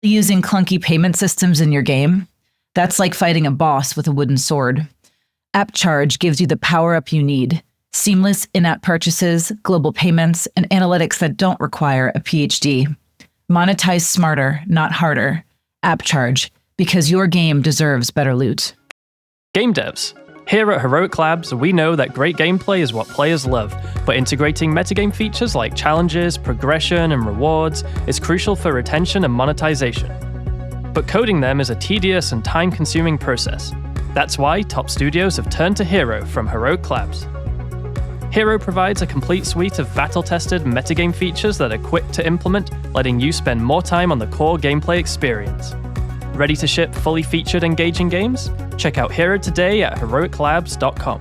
Using clunky payment systems in your game? That's like fighting a boss with a wooden sword. AppCharge gives you the power-up you need. Seamless in-app purchases, global payments, and analytics that don't require a PhD. Monetize smarter, not harder. AppCharge, because your game deserves better loot. Game devs. Here at Heroic Labs, we know that great gameplay is what players love, but integrating metagame features like challenges, progression, and rewards is crucial for retention and monetization. But coding them is a tedious and time-consuming process. That's why top studios have turned to Hero from Heroic Labs. Hero provides a complete suite of battle-tested metagame features that are quick to implement, letting you spend more time on the core gameplay experience. Ready to ship fully featured, engaging games? Check out Hero today at heroiclabs.com.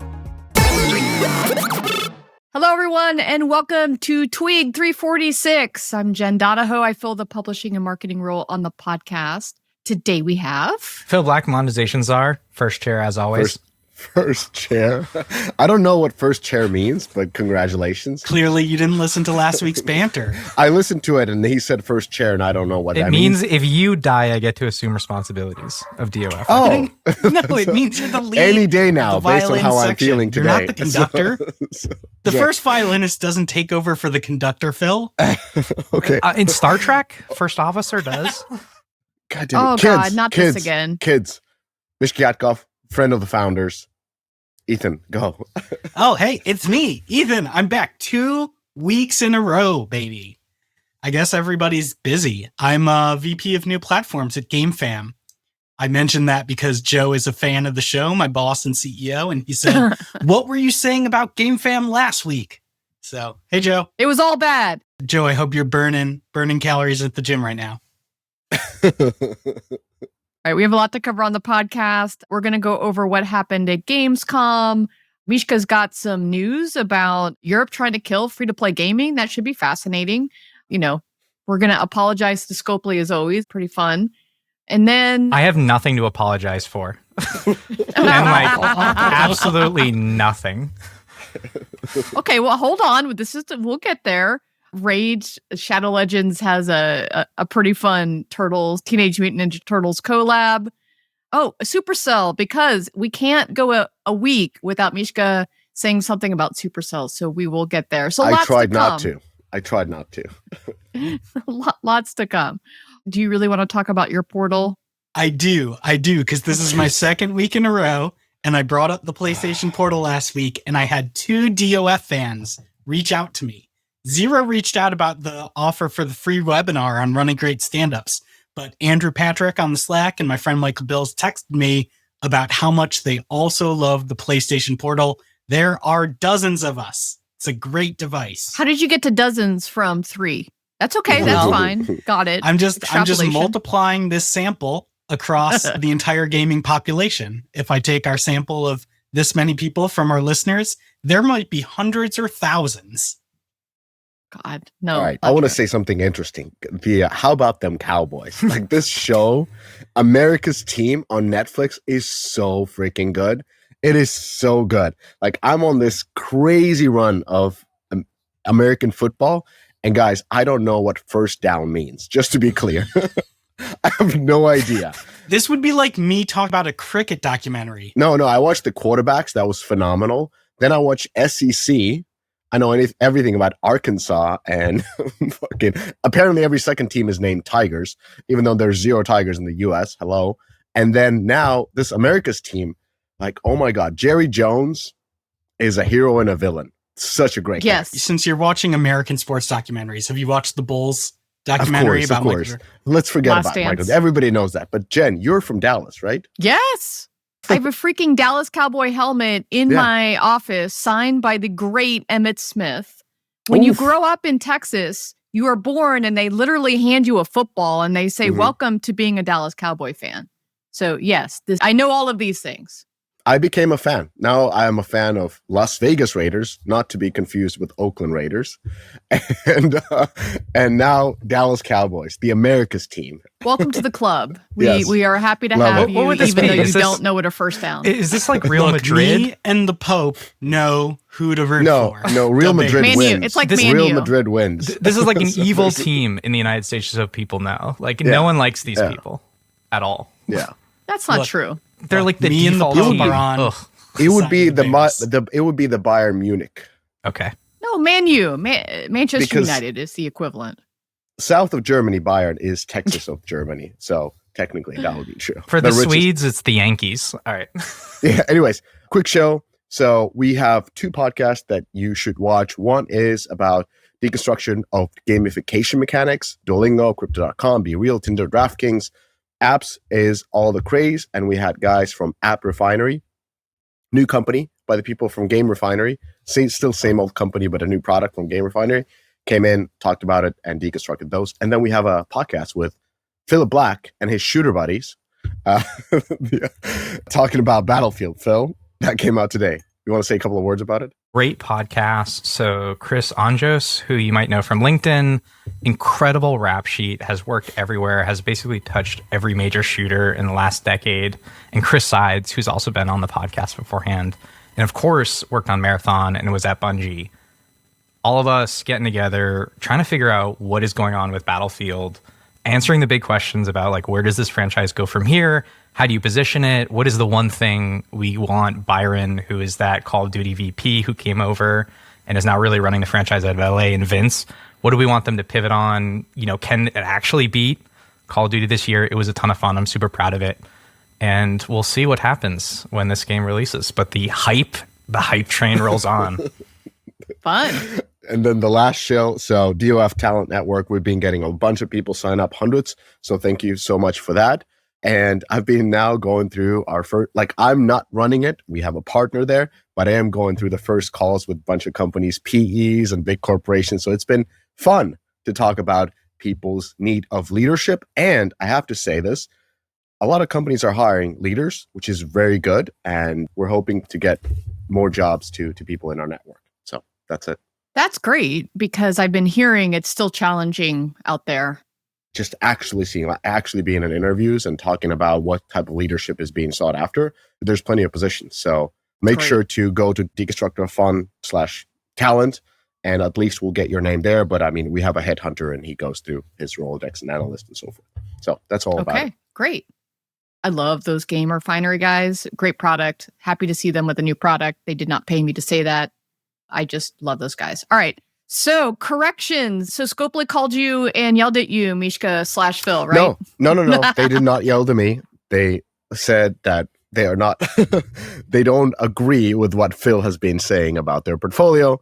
Hello, everyone, and welcome to TWIG 346. I'm Jen Donahoe. I fill the publishing and marketing role on the podcast. Today we have... Phil Black, monetization czar, first chair as always. First chair. I don't know what first chair means, but congratulations. Clearly, you didn't listen to last week's banter. I listened to it, and he said first chair, and I don't know what that means. means. If you die, I get to assume responsibilities of DOF. Oh. No, it means you're the lead. Any day now, based on how I'm feeling today. You're not the conductor. The first violinist doesn't take over for the conductor, Phil. Okay. In Star Trek, first officer does. God damn it. Oh, Kids, God, not kids, this again. Kids. Mishkiatkov, friend of the founders. Ethan, go. Oh, hey, it's me, Ethan. I'm back 2 weeks in a row, baby. I guess everybody's busy. I'm VP of New Platforms at GameFam. I mentioned that because Joe is a fan of the show, my boss and CEO, and he said, what were you saying about GameFam last week? So, hey, Joe. It was all bad. Joe, I hope you're burning calories at the gym right now. All right, we have a lot to cover on the podcast. We're going to go over what happened at Gamescom. Mishka's got some news about Europe trying to kill free-to-play gaming. That should be fascinating. You know, we're going to apologize to Scopely as always. Pretty fun. And then... I have nothing to apologize for. Absolutely nothing. Okay, well, hold on. We'll get there. Rage Shadow Legends has a pretty fun Teenage Mutant Ninja Turtles collab. Oh, Supercell, because we can't go a week without Mishka saying something about Supercell, so we will get there. So I tried not to. Lots to come. Do you really want to talk about your portal? I do, because this is my second week in a row, and I brought up the PlayStation Portal last week, and I had 2 DOF fans reach out to me. Zero reached out about the offer for the free webinar on running great stand-ups, but Andrew Patrick on the Slack and my friend Michael Bills texted me about how much they also love the PlayStation Portal. There are dozens of us. It's a great device. How did you get to dozens from 3? That's okay. That's fine. Got it. I'm just multiplying this sample across the entire gaming population. If I take our sample of this many people from our listeners, there might be hundreds or thousands. God, no. All right, I want to say something interesting. How about them Cowboys? Like this show, America's Team on Netflix is so freaking good. It is so good. Like I'm on this crazy run of American football. And guys, I don't know what first down means, just to be clear. I have no idea. This would be like me talking about a cricket documentary. No, I watched the quarterbacks. That was phenomenal. Then I watched SEC. I know everything about Arkansas and fucking apparently every second team is named Tigers, even though there's 0 Tigers in the US. Hello. And then now this America's Team, like, oh my God, Jerry Jones is a hero and a villain. Such a great guy. Since you're watching American sports documentaries, have you watched the Bulls documentary of course. Let's forget about Michael. Everybody knows that. But Jen, you're from Dallas, right? Yes. I have a freaking Dallas Cowboy helmet in my office signed by the great Emmitt Smith. When you grow up in Texas, you are born and they literally hand you a football and they say, welcome to being a Dallas Cowboy fan. So yes, I know all of these things. I became a fan. Now I am a fan of Las Vegas Raiders, not to be confused with Oakland Raiders, and now Dallas Cowboys, the America's team. Welcome to the club. Yes. We are happy to Love have it. you, What would this even be? though you Is this- don't know what a first down. Is this like Real Look, Madrid? me and the Pope know who to root No, for. no, Real Debate. Madrid Man U. wins. It's like This- Man Real U. Madrid wins. This is like an So evil there's- team in the United States, so people know. Like, Yeah. no one likes these Yeah. people at all. Yeah, That's not Look, true. They're like the me and the default Pope team. are on. Ugh. it would Side be of the it would be the Bayern Munich. Okay. No, Man U. Manchester Because- United is the equivalent. South of Germany, Bayern is Texas of Germany. So technically, that would be true. For the richest- Swedes, it's the Yankees. All right. Yeah. Anyways, quick show. So we have 2 podcasts that you should watch. One is about deconstruction of gamification mechanics, Duolingo, Crypto.com, Be Real, Tinder, DraftKings. Apps is all the craze. And we had guys from App Refinery, new company by the people from Game Refinery. Still same old company, but a new product from Game Refinery. Came in, talked about it, and deconstructed those. And then we have a podcast with Philip Black and his shooter buddies talking about Battlefield. Phil, that came out today. You want to say a couple of words about it? Great podcast. So Chris Anjos, who you might know from LinkedIn, incredible rap sheet, has worked everywhere, has basically touched every major shooter in the last decade. And Chris Sides, who's also been on the podcast beforehand, and of course worked on Marathon and was at Bungie. All of us getting together, trying to figure out what is going on with Battlefield, answering the big questions about like, where does this franchise go from here? How do you position it? What is the one thing we want Byron, who is that Call of Duty VP who came over and is now really running the franchise out of LA, and Vince, what do we want them to pivot on? You know, can it actually beat Call of Duty this year? It was a ton of fun. I'm super proud of it. And we'll see what happens when this game releases. But the hype train rolls on. Fun. And then the last show, so DOF Talent Network, we've been getting a bunch of people sign up, hundreds. So thank you so much for that. And I've been now going through our first, like I'm not running it. We have a partner there, but I am going through the first calls with a bunch of companies, PEs and big corporations. So it's been fun to talk about people's need of leadership. And I have to say this, a lot of companies are hiring leaders, which is very good. And we're hoping to get more jobs to people in our network. So that's it. That's great because I've been hearing it's still challenging out there. Just actually being in interviews and talking about what type of leadership is being sought after. There's plenty of positions. So make Great. sure to go to deconstructorfun/talent and at least we'll get your name there. But I mean, we have a headhunter and he goes through his Rolodex and analyst and so forth. So that's all about it. Okay, great. I love those Game Refinery guys. Great product. Happy to see them with a new product. They did not pay me to say that. I just love those guys. All right. So corrections. So Scopely called you and yelled at you, Mishka/Phil, right? No. They did not yell to me. They said that they are not, they don't agree with what Phil has been saying about their portfolio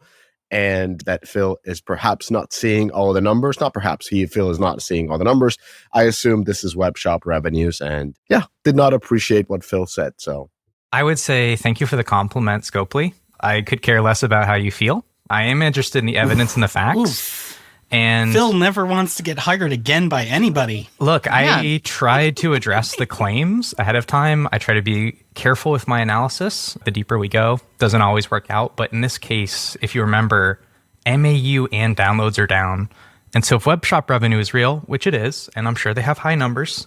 and that Phil is perhaps not seeing all the numbers. Not perhaps, Phil is not seeing all the numbers. I assume this is web shop revenues and did not appreciate what Phil said. So I would say thank you for the compliment, Scopely. I could care less about how you feel. I am interested in the evidence and the facts. Oof. And Phil never wants to get hired again by anybody. look, Yeah. I tried to address the claims ahead of time. I try to be careful with my analysis. The deeper we go, doesn't always work out. But in this case, if you remember, MAU and downloads are down. And so if web shop revenue is real, which it is, and I'm sure they have high numbers,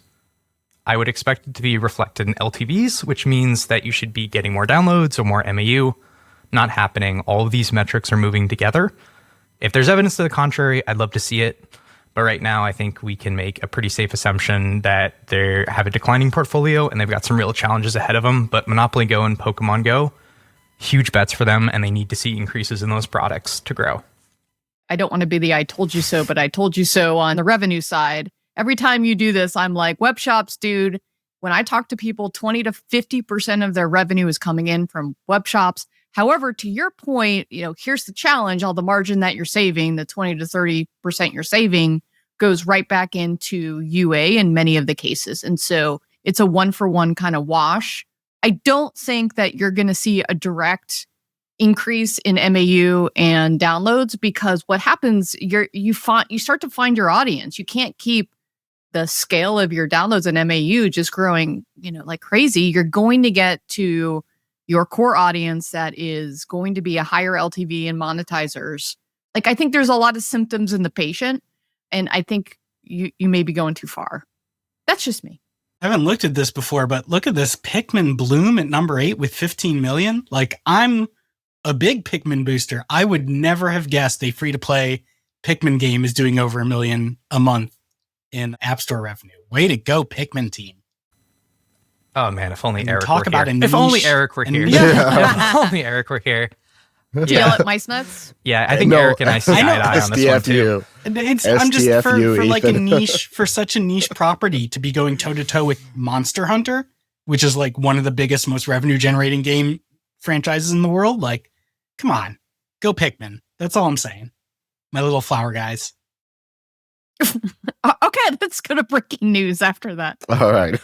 I would expect it to be reflected in LTVs, which means that you should be getting more downloads or more MAU. Not happening. All of these metrics are moving together. If there's evidence to the contrary, I'd love to see it. But right now, I think we can make a pretty safe assumption that they have a declining portfolio and they've got some real challenges ahead of them. But Monopoly Go and Pokemon Go, huge bets for them, and they need to see increases in those products to grow. I don't want to be the I told you so, but I told you so on the revenue side. Every time you do this, I'm like, web shops, dude. When I talk to people, 20 to 50% of their revenue is coming in from web shops. However, to your point, here's the challenge. All the margin that you're saving, the 20 to 30% you're saving, goes right back into UA in many of the cases. And so it's a one-for-one kind of wash. I don't think that you're going to see a direct increase in MAU and downloads because what happens, you start to find your audience. You can't keep the scale of your downloads and MAU just growing, like crazy. You're going to get to your core audience that is going to be a higher LTV and monetizers. Like, I think there's a lot of symptoms in the patient, and I think you may be going too far. That's just me. I haven't looked at this before, but look at this Pikmin Bloom at number 8 with 15 million. Like, I'm a big Pikmin booster. I would never have guessed a free-to-play Pikmin game is doing over $1 million a month in App Store revenue. Way to go, Pikmin team. Oh man, if only And Eric talk were about here. a niche If only Eric were and here. niche. If only Eric were here. Yell at mice nuts. Yeah, I think No, Eric and I see eye to eye on this one too. STFU. And I'm just STFU, for like a Ethan. niche, for such a niche property to be going toe to toe with Monster Hunter, which is like one of the biggest, most revenue generating game franchises in the world. Like, come on, go Pikmin. That's all I'm saying. My little flower guys. Okay, let's go to breaking news after that. All right.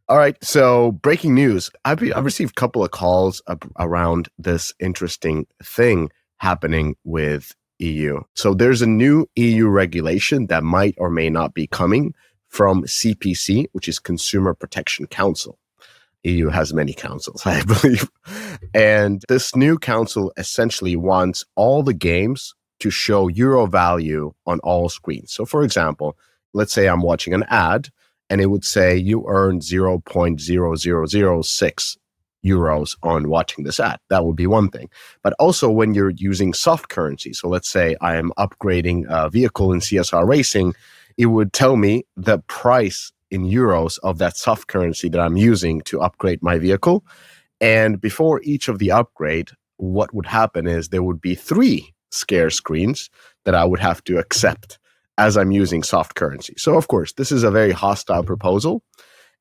All right. So, breaking news. I've received a couple of calls around this interesting thing happening with EU. So, there's a new EU regulation that might or may not be coming from CPC, which is Consumer Protection Council. EU has many councils, I believe. And this new council essentially wants all the games to show euro value on all screens. So, for example, let's say I'm watching an ad and it would say you earned 0.0006 euros on watching this ad. That would be one thing. But also when you're using soft currency, so let's say I am upgrading a vehicle in CSR Racing, it would tell me the price in euros of that soft currency that I'm using to upgrade my vehicle. And before each of the upgrade, what would happen is there would be 3 scare screens that I would have to accept as I'm using soft currency. So, of course, this is a very hostile proposal,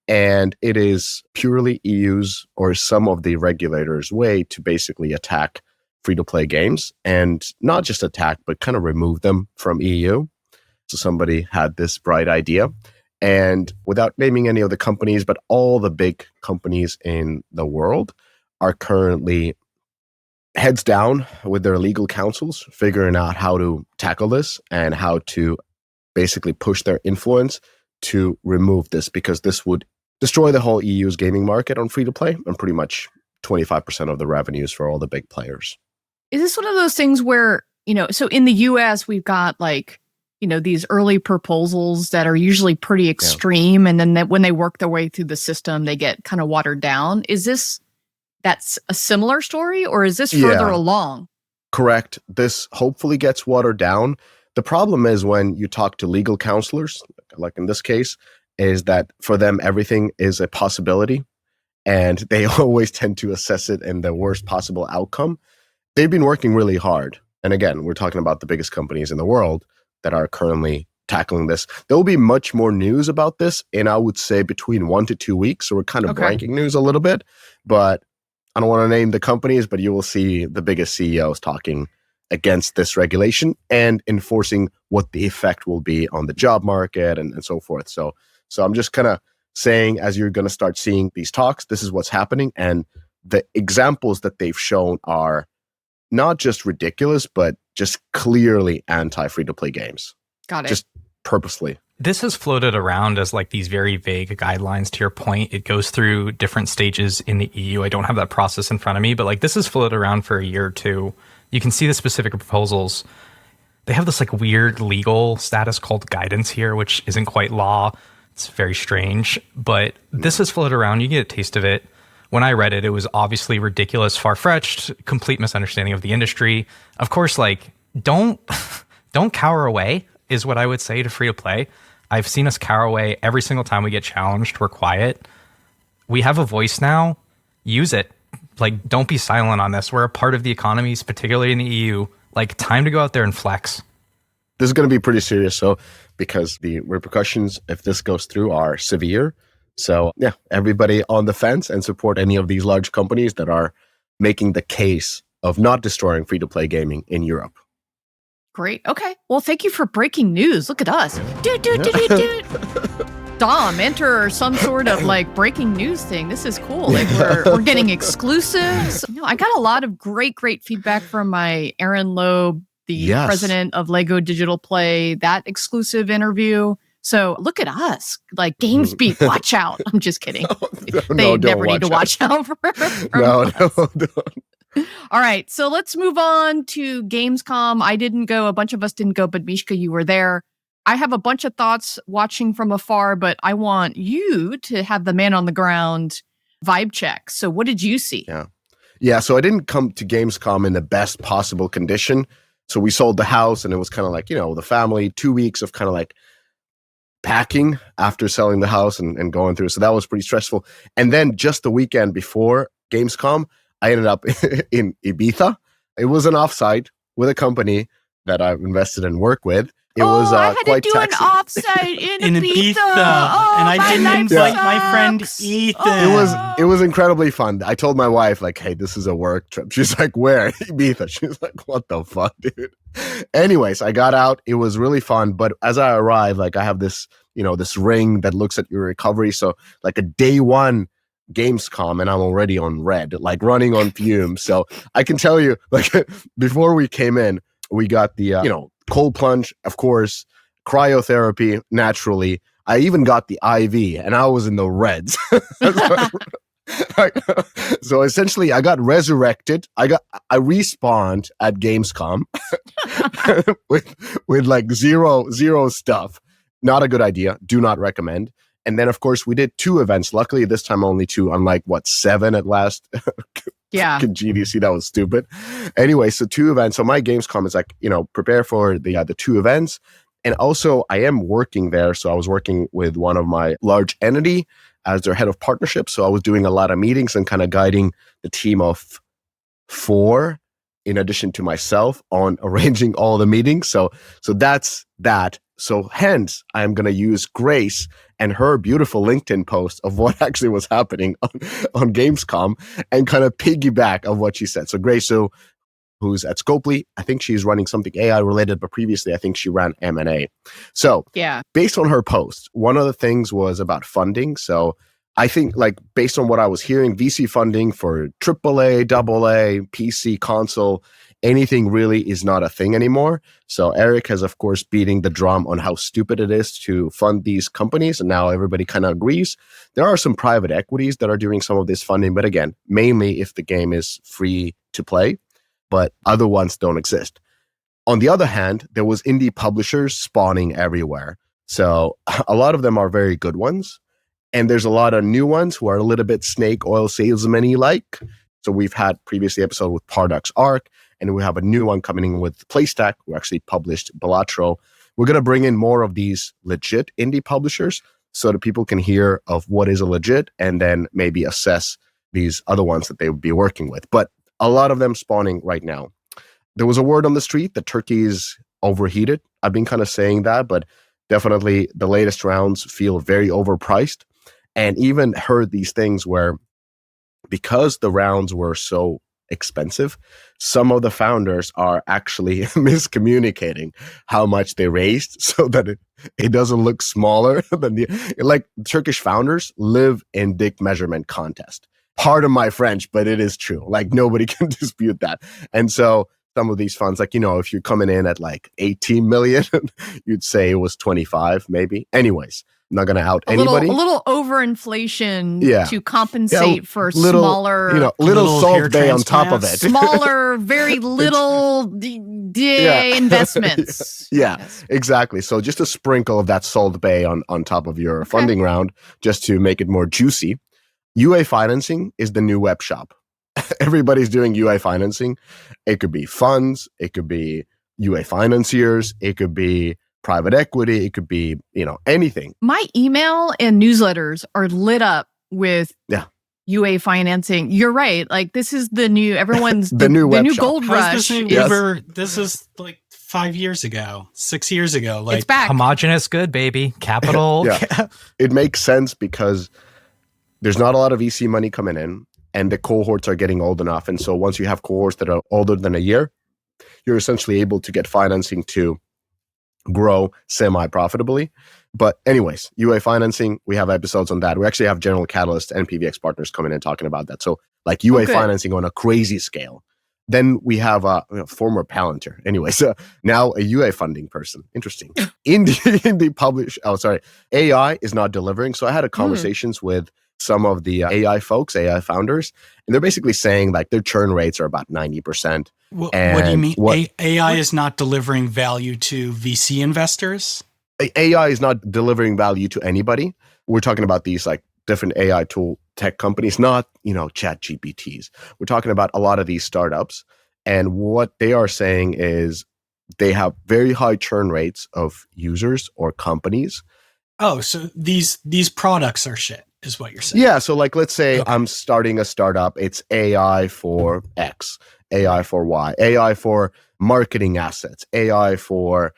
and it is purely EU's or some of the regulators' way to basically attack free-to-play games, and not just attack, but kind of remove them from EU. So somebody had this bright idea, and without naming any of the companies, but all the big companies in the world are currently heads down with their legal counsels, figuring out how to tackle this and how to basically push their influence to remove this, because this would destroy the whole EU's gaming market on free-to-play and pretty much 25% of the revenues for all the big players. Is this one of those things where, so in the US, we've got like, these early proposals that are usually pretty extreme. And then when they work their way through the system, they get kind of watered down. That's a similar story, or is this further along? Correct. This hopefully gets watered down. The problem is when you talk to legal counselors, like in this case, is that for them, everything is a possibility, and they always tend to assess it in the worst possible outcome. They've been working really hard. And again, we're talking about the biggest companies in the world that are currently tackling this. There will be much more news about this in, I would say, between 1 to 2 weeks. So we're kind of breaking news a little bit, but I don't want to name the companies, but you will see the biggest CEOs talking against this regulation and enforcing what the effect will be on the job market and so forth. So I'm just kind of saying, as you're going to start seeing these talks, this is what's happening. And the examples that they've shown are not just ridiculous, but just clearly anti-free-to-play games. Got it. Just purposely. This has floated around as like these very vague guidelines. To your point, it goes through different stages in the EU. I don't have that process in front of me, but like this has floated around for a year or two. You can see the specific proposals. They have this like weird legal status called guidance here, which isn't quite law. It's very strange, but this has floated around. You get a taste of it. When I read it, it was obviously ridiculous, far-fetched, complete misunderstanding of the industry. Of course, like don't cower away is what I would say to free-to-play. I've seen us cower away every single time we get challenged. We're quiet. We have a voice now. Use it. Like, don't be silent on this. We're a part of the economies, particularly in the EU. Like, time to go out there and flex. This is going to be pretty serious, so because the repercussions, if this goes through, are severe. So, yeah, everybody on the fence and support any of these large companies that are making the case of not destroying free-to-play gaming in Europe. Great. Okay. Well, thank you for breaking news. Look at us. Dom, enter some sort of like breaking news thing. This is cool. Like we're getting exclusives. I got a lot of great feedback from my Aaron Loeb, the president of Lego Digital Play, that exclusive interview. So look at us, like GamesBeat, watch out. I'm just kidding. No, They never need to watch out for No, us. don't. All right, so let's move on to Gamescom. I didn't go. A bunch of us didn't go, but Mishka, you were there. I have a bunch of thoughts watching from afar, but I want you to have the man on the ground vibe check. So what did you see? Yeah, so I didn't come to Gamescom in the best possible condition. So we sold the house and it was kind of like, the family, 2 weeks of kind of like packing after selling the house and going through. So that was pretty stressful. And then just the weekend before Gamescom, I ended up in Ibiza. It was an offsite with a company that I've invested and work with. It was I had quite to do taxing. an offsite in Ibiza. And I didn't invite my friend Ethan. It was incredibly fun. I told my wife, like, hey, this is a work trip. She's like, where? Ibiza. She's like, what the fuck, dude? Anyways, I got out. It was really fun. But as I arrived, like, I have this, this ring that looks at your recovery. So like a day one Gamescom and I'm already on red, like running on fumes. So I can tell you, like, before we came in, we got the, cold plunge, of course, cryotherapy, naturally. I even got the IV and I was in the reds. So essentially I got resurrected. I respawned at Gamescom with like zero stuff. Not a good idea. Do not recommend. And then of course we did 2 events. Luckily this time only 2, unlike 7 at last. Yeah. GDC, that was stupid. Anyway, so 2 events. So my Gamescom is like, prepare for the 2 events. And also I am working there. So I was working with one of my large entity as their head of partnership. So I was doing a lot of meetings and kind of guiding the team of 4 in addition to myself on arranging all the meetings. So that's that. So hence I'm going to use Grace and her beautiful LinkedIn post of what actually was happening on Gamescom and kind of piggyback of what she said. So Grace, who's at Scopely, I think she's running something AI related, but previously I think she ran M&A. So yeah, based on her post, one of the things was about funding. So I think like based on what I was hearing, VC funding for AAA, AA, PC, console, anything really is not a thing anymore. So Eric has, of course, beating the drum on how stupid it is to fund these companies. And now everybody kind of agrees. There are some private equities that are doing some of this funding. But again, mainly if the game is free to play, but other ones don't exist. On the other hand, there was indie publishers spawning everywhere. So a lot of them are very good ones. And there's a lot of new ones who are a little bit snake oil salesman-y like. So we've had previously episode with Pardux Arc, and we have a new one coming in with PlayStack, who actually published Balatro. We're going to bring in more of these legit indie publishers so that people can hear of what is a legit and then maybe assess these other ones that they would be working with. But a lot of them spawning right now. There was a word on the street that Turkey is overheated. I've been kind of saying that, but definitely the latest rounds feel very overpriced. And even heard these things where because the rounds were so expensive, some of the founders are actually miscommunicating how much they raised so that it doesn't look smaller than like Turkish founders live in dick measurement contest. Pardon my French, but it is true. Like nobody can dispute that. And so some of these funds, like, if you're coming in at like 18 million, you'd say it was 25 maybe. Anyways, I'm not going to out anybody. A little overinflation to compensate for little, smaller, little Salt Bay on top of it. Smaller, very little investments. Yes. Exactly. So just a sprinkle of that Salt Bay on top of your funding round, just to make it more juicy. UA financing is the new web shop. Everybody's doing UA financing. It could be funds. It could be UA financiers. It could be private equity. It could be, anything. My email and newsletters are lit up with UA financing. You're right. Like this is the new, everyone's the new gold rush. This new Uber, this is like 5 years ago, 6 years ago. Like it's back. Homogenous good, baby. Capital. It makes sense because there's not a lot of VC money coming in and the cohorts are getting old enough. And so once you have cohorts that are older than a year, you're essentially able to get financing to grow semi-profitably. But anyways, UA financing, we have episodes on that. We actually have General Catalyst and PVX partners coming in talking about that. So like UA financing on a crazy scale. Then we have a former Palantir. Anyways, now a UA funding person. Interesting. Indie publish. Oh, sorry. AI is not delivering. So I had conversations with some of the AI folks, AI founders, and they're basically saying like their churn rates are about 90%. What do you mean? AI is not delivering value to VC investors? AI is not delivering value to anybody. We're talking about these like different AI tool tech companies, not, chat GPTs. We're talking about a lot of these startups. And what they are saying is they have very high churn rates of users or companies. Oh, so these products are shit, is what you're saying. Yeah. So like, let's say I'm starting a startup. It's AI for X, AI for Y, AI for marketing assets, AI for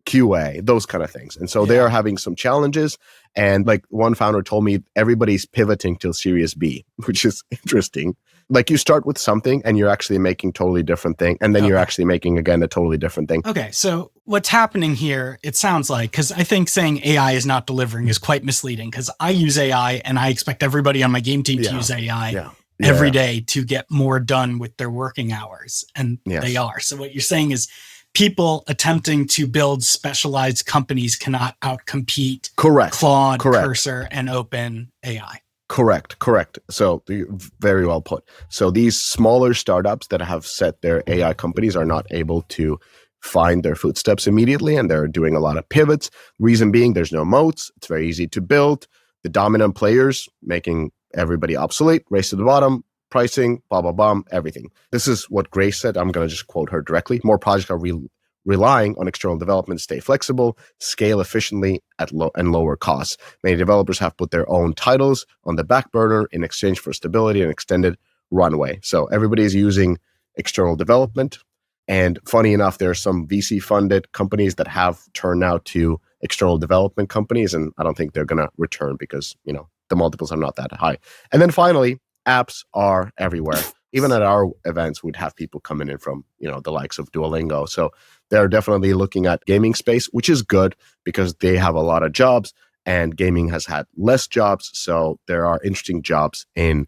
QA, those kind of things. And so they are having some challenges. And like one founder told me, everybody's pivoting till Series B, which is interesting. Like you start with something and you're actually making totally different thing. And then you're actually making, again, a totally different thing. Okay. So what's happening here, it sounds like, because I think saying AI is not delivering is quite misleading, because I use AI and I expect everybody on my game team to use AI every day to get more done with their working hours. And they are. So what you're saying is people attempting to build specialized companies cannot outcompete Claude, Cursor, and Open AI. Correct. So very well put. So these smaller startups that have set their AI companies are not able to find their footsteps immediately, and they're doing a lot of pivots. Reason being, there's no moats. It's very easy to build. The dominant players making everybody obsolete, race to the bottom, pricing, blah, blah, blah, everything. This is what Grace said. I'm going to just quote her directly. More projects are relying on external development to stay flexible, scale efficiently at lower costs. Many developers have put their own titles on the back burner in exchange for stability and extended runway. So everybody's using external development. And funny enough, there are some VC-funded companies that have turned out to external development companies, and I don't think they're going to return because, the multiples are not that high. And then finally, apps are everywhere. Even at our events, we'd have people coming in from, the likes of Duolingo. So they're definitely looking at gaming space, which is good because they have a lot of jobs and gaming has had less jobs. So there are interesting jobs in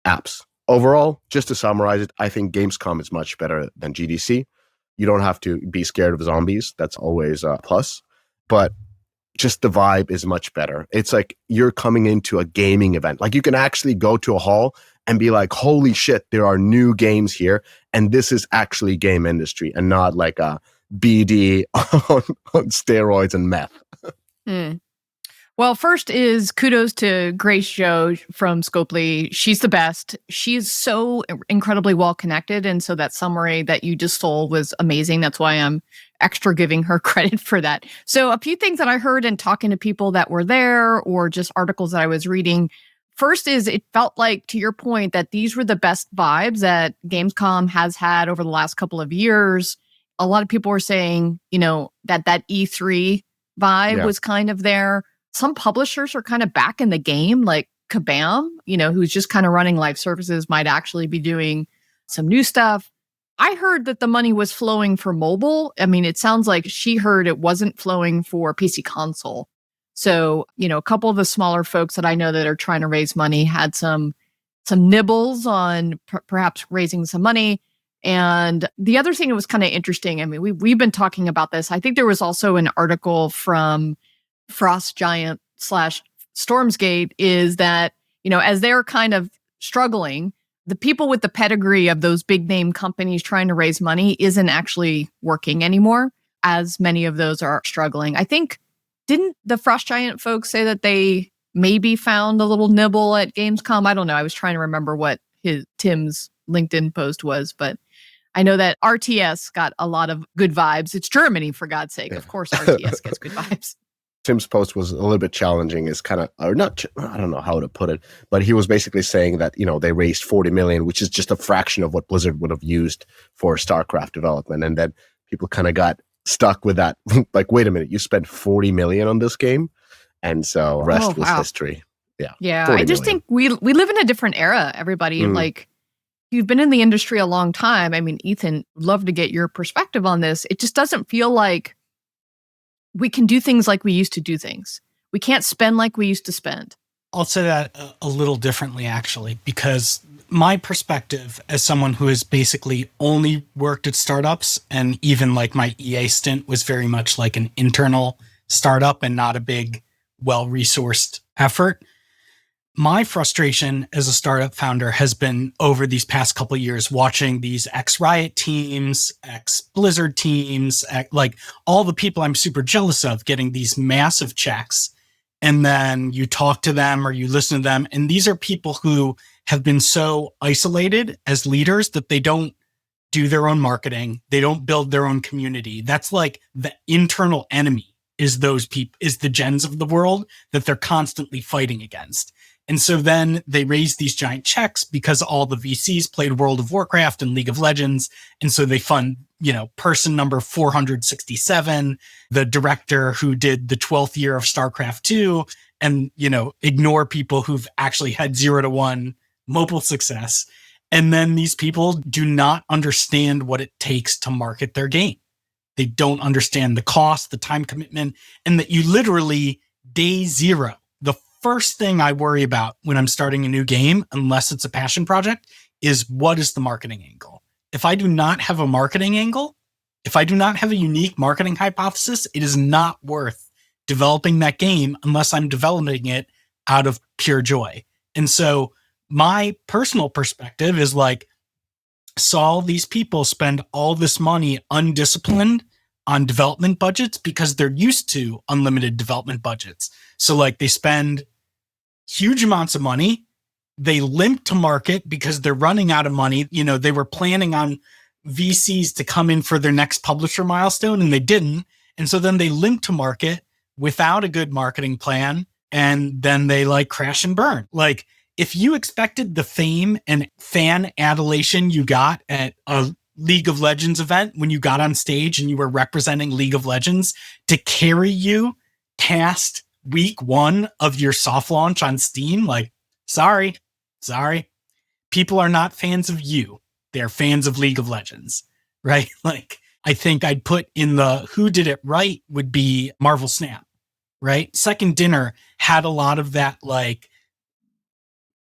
apps. Overall, just to summarize it, I think Gamescom is much better than GDC. You don't have to be scared of zombies. That's always a plus. But just the vibe is much better. It's like you're coming into a gaming event. Like you can actually go to a hall and be like, holy shit, there are new games here. And this is actually game industry and not like a BD on steroids and meth. Well, first is kudos to Grace Jo from Scopely. She's the best. She's so incredibly well connected. And so that summary that you just stole was amazing. That's why I'm extra giving her credit for that. So a few things that I heard in talking to people that were there or just articles that I was reading. First is it felt like, to your point, that these were the best vibes that Gamescom has had over the last couple of years. A lot of people were saying, that E3 vibe was kind of there. Some publishers are kind of back in the game, like Kabam, who's just kind of running live services, might actually be doing some new stuff. I heard that the money was flowing for mobile. I mean, it sounds like she heard it wasn't flowing for PC console. So, a couple of the smaller folks that I know that are trying to raise money had some nibbles on perhaps raising some money. And the other thing that was kind of interesting, I mean, we've been talking about this. I think there was also an article from Frost Giant / Stormsgate is that, as they're kind of struggling, the people with the pedigree of those big name companies trying to raise money isn't actually working anymore, as many of those are struggling. I think, didn't the Frost Giant folks say that they maybe found a little nibble at Gamescom? I don't know. I was trying to remember what Tim's LinkedIn post was, but I know that RTS got a lot of good vibes. It's Germany, for God's sake. Of course, RTS gets good vibes. Tim's post was a little bit challenging. Is kind of, or not, I don't know how to put it, but he was basically saying that, they raised 40 million, which is just a fraction of what Blizzard would have used for StarCraft development. And then people kind of got stuck with that. Like, wait a minute, you spent 40 million on this game? And so rest was history. Yeah. I just think we live in a different era, everybody. Like, you've been in the industry a long time. I mean, Ethan, love to get your perspective on this. It just doesn't feel like we can do things like we used to do things. We can't spend like we used to spend. I'll say that a little differently, actually, because my perspective as someone who has basically only worked at startups, and even like my EA stint was very much like an internal startup and not a big, well-resourced effort. My frustration as a startup founder has been over these past couple of years watching these ex-Riot teams, ex-Blizzard teams, like all the people I'm super jealous of getting these massive checks. And then you talk to them or you listen to them. And these are people who have been so isolated as leaders that they don't do their own marketing. They don't build their own community. That's like the internal enemy is those people, is the gens of the world that they're constantly fighting against. And so then they raise these giant checks because all the VCs played World of Warcraft and League of Legends. And so they fund, person number 467, the director who did the 12th year of StarCraft 2, and, ignore people who've actually had 0 to 1 mobile success. And then these people do not understand what it takes to market their game. They don't understand the cost, the time commitment, and that you literally day zero, the first thing I worry about when I'm starting a new game, unless it's a passion project, is what is the marketing angle? If I do not have a marketing angle, if I do not have a unique marketing hypothesis, it is not worth developing that game unless I'm developing it out of pure joy. And so my personal perspective is like, saw these people spend all this money undisciplined on development budgets because they're used to unlimited development budgets. So like they spend huge amounts of money. They limp to market because they're running out of money. They were planning on VCs to come in for their next publisher milestone and they didn't. And so then they limp to market without a good marketing plan. And then they like crash and burn. Like if you expected the fame and fan adulation you got at a League of Legends event when you got on stage and you were representing League of Legends to carry you past week 1 of your soft launch on Steam, like, sorry. People are not fans of you. They're fans of League of Legends, right? Like, I think I'd put in the who did it right would be Marvel Snap, right? Second Dinner had a lot of that, like,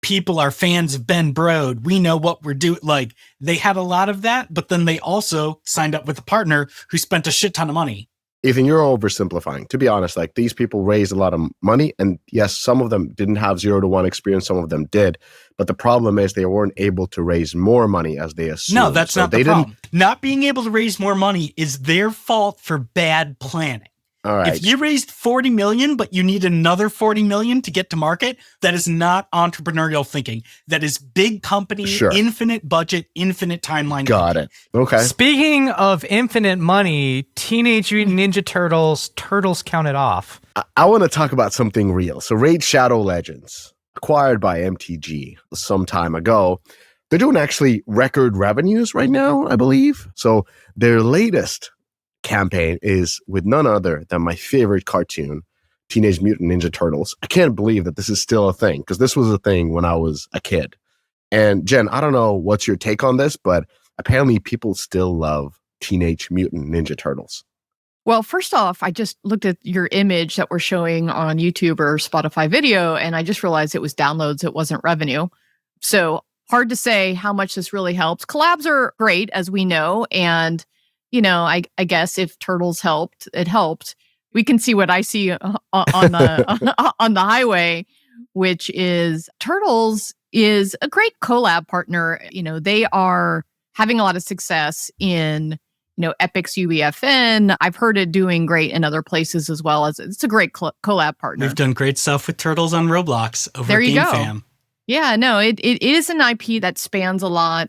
people are fans of Ben Brode. We know what we're doing. Like, they had a lot of that, but then they also signed up with a partner who spent a shit ton of money. Ethan, you're oversimplifying. To be honest, like these people raised a lot of money, and yes, some of them didn't have 0 to 1 experience, some of them did. But the problem is they weren't able to raise more money as they assumed. No, that's not the problem. Not being able to raise more money is their fault for bad planning. All right. If you raised 40 million, but you need another 40 million to get to market, that is not entrepreneurial thinking. That is big company, infinite budget, infinite timeline. Got it. Okay. Speaking of infinite money, Teenage Mutant Ninja Turtles counted off. I want to talk about something real. So Raid Shadow Legends, acquired by MTG some time ago. They're doing actually record revenues right now, I believe. So their latest campaign is with none other than my favorite cartoon, Teenage Mutant Ninja Turtles. I can't believe that this is still a thing because this was a thing when I was a kid. And Jen, I don't know what's your take on this, but apparently people still love Teenage Mutant Ninja Turtles. Well, first off, I just looked at your image that we're showing on YouTube or Spotify video, and I just realized it was downloads. It wasn't revenue. So hard to say how much this really helps. Collabs are great, as we know, and I guess if Turtles helped, it helped. We can see what I see on the on the highway, which is Turtles is a great collab partner. They are having a lot of success in Epic's UEFN. I've heard it doing great in other places as well. As it's a great collab partner. We've done great stuff with Turtles on Roblox over there you Game go. Fam. Yeah, no, it is an IP that spans a lot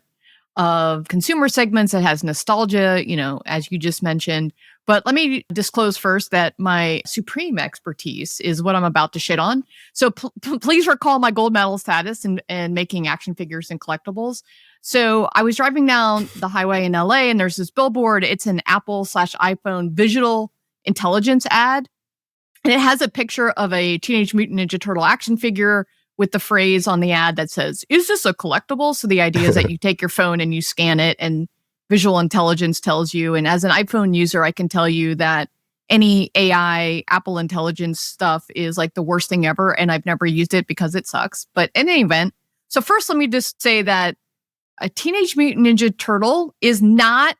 of consumer segments. It has nostalgia, as you just mentioned. But let me disclose first that my supreme expertise is what I'm about to shit on. So please recall my gold medal status in making action figures and collectibles. So I was driving down the highway in LA and there's this billboard. It's an Apple/iPhone visual intelligence ad. And it has a picture of a Teenage Mutant Ninja Turtle action figure with the phrase on the ad that says, "Is this a collectible?" So the idea is that you take your phone and you scan it and visual intelligence tells you. And as an iPhone user, I can tell you that any AI, Apple Intelligence stuff is like the worst thing ever, and I've never used it because it sucks. But in any event, so first let me just say that a Teenage Mutant Ninja Turtle is not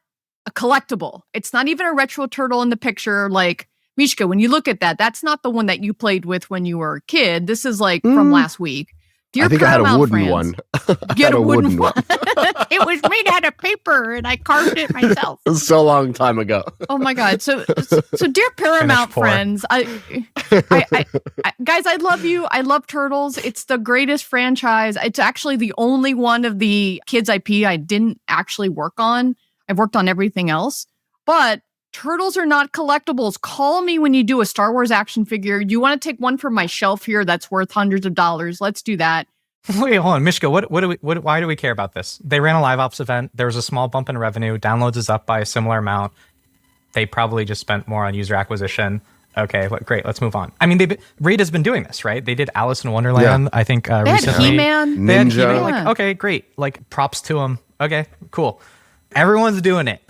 a collectible. It's not even a retro turtle in the picture. Like, Mishka, when you look at that, that's not the one that you played with when you were a kid. This is like from last week. Dear I think Paramount I had a wooden friends, one. You had a wooden one. It was made out of paper, and I carved it myself. It was so long time ago. Oh my God! So dear Paramount friends, guys, I love you. I love Turtles. It's the greatest franchise. It's actually the only one of the kids IP I didn't actually work on. I've worked on everything else, but Turtles are not collectibles. Call me when you do a Star Wars action figure. You want to take one from my shelf here that's worth hundreds of dollars. Let's do that. Wait, hold on, Mishka. Why do we care about this? They ran a live ops event. There was a small bump in revenue. Downloads is up by a similar amount. They probably just spent more on user acquisition. Okay, great. Let's move on. I mean, Raid has been doing this, right? They did Alice in Wonderland. I think they recently. Had He-Man. They had Ninja. He-Man. Like, okay, great. Like, props to them. Okay, cool. Everyone's doing it.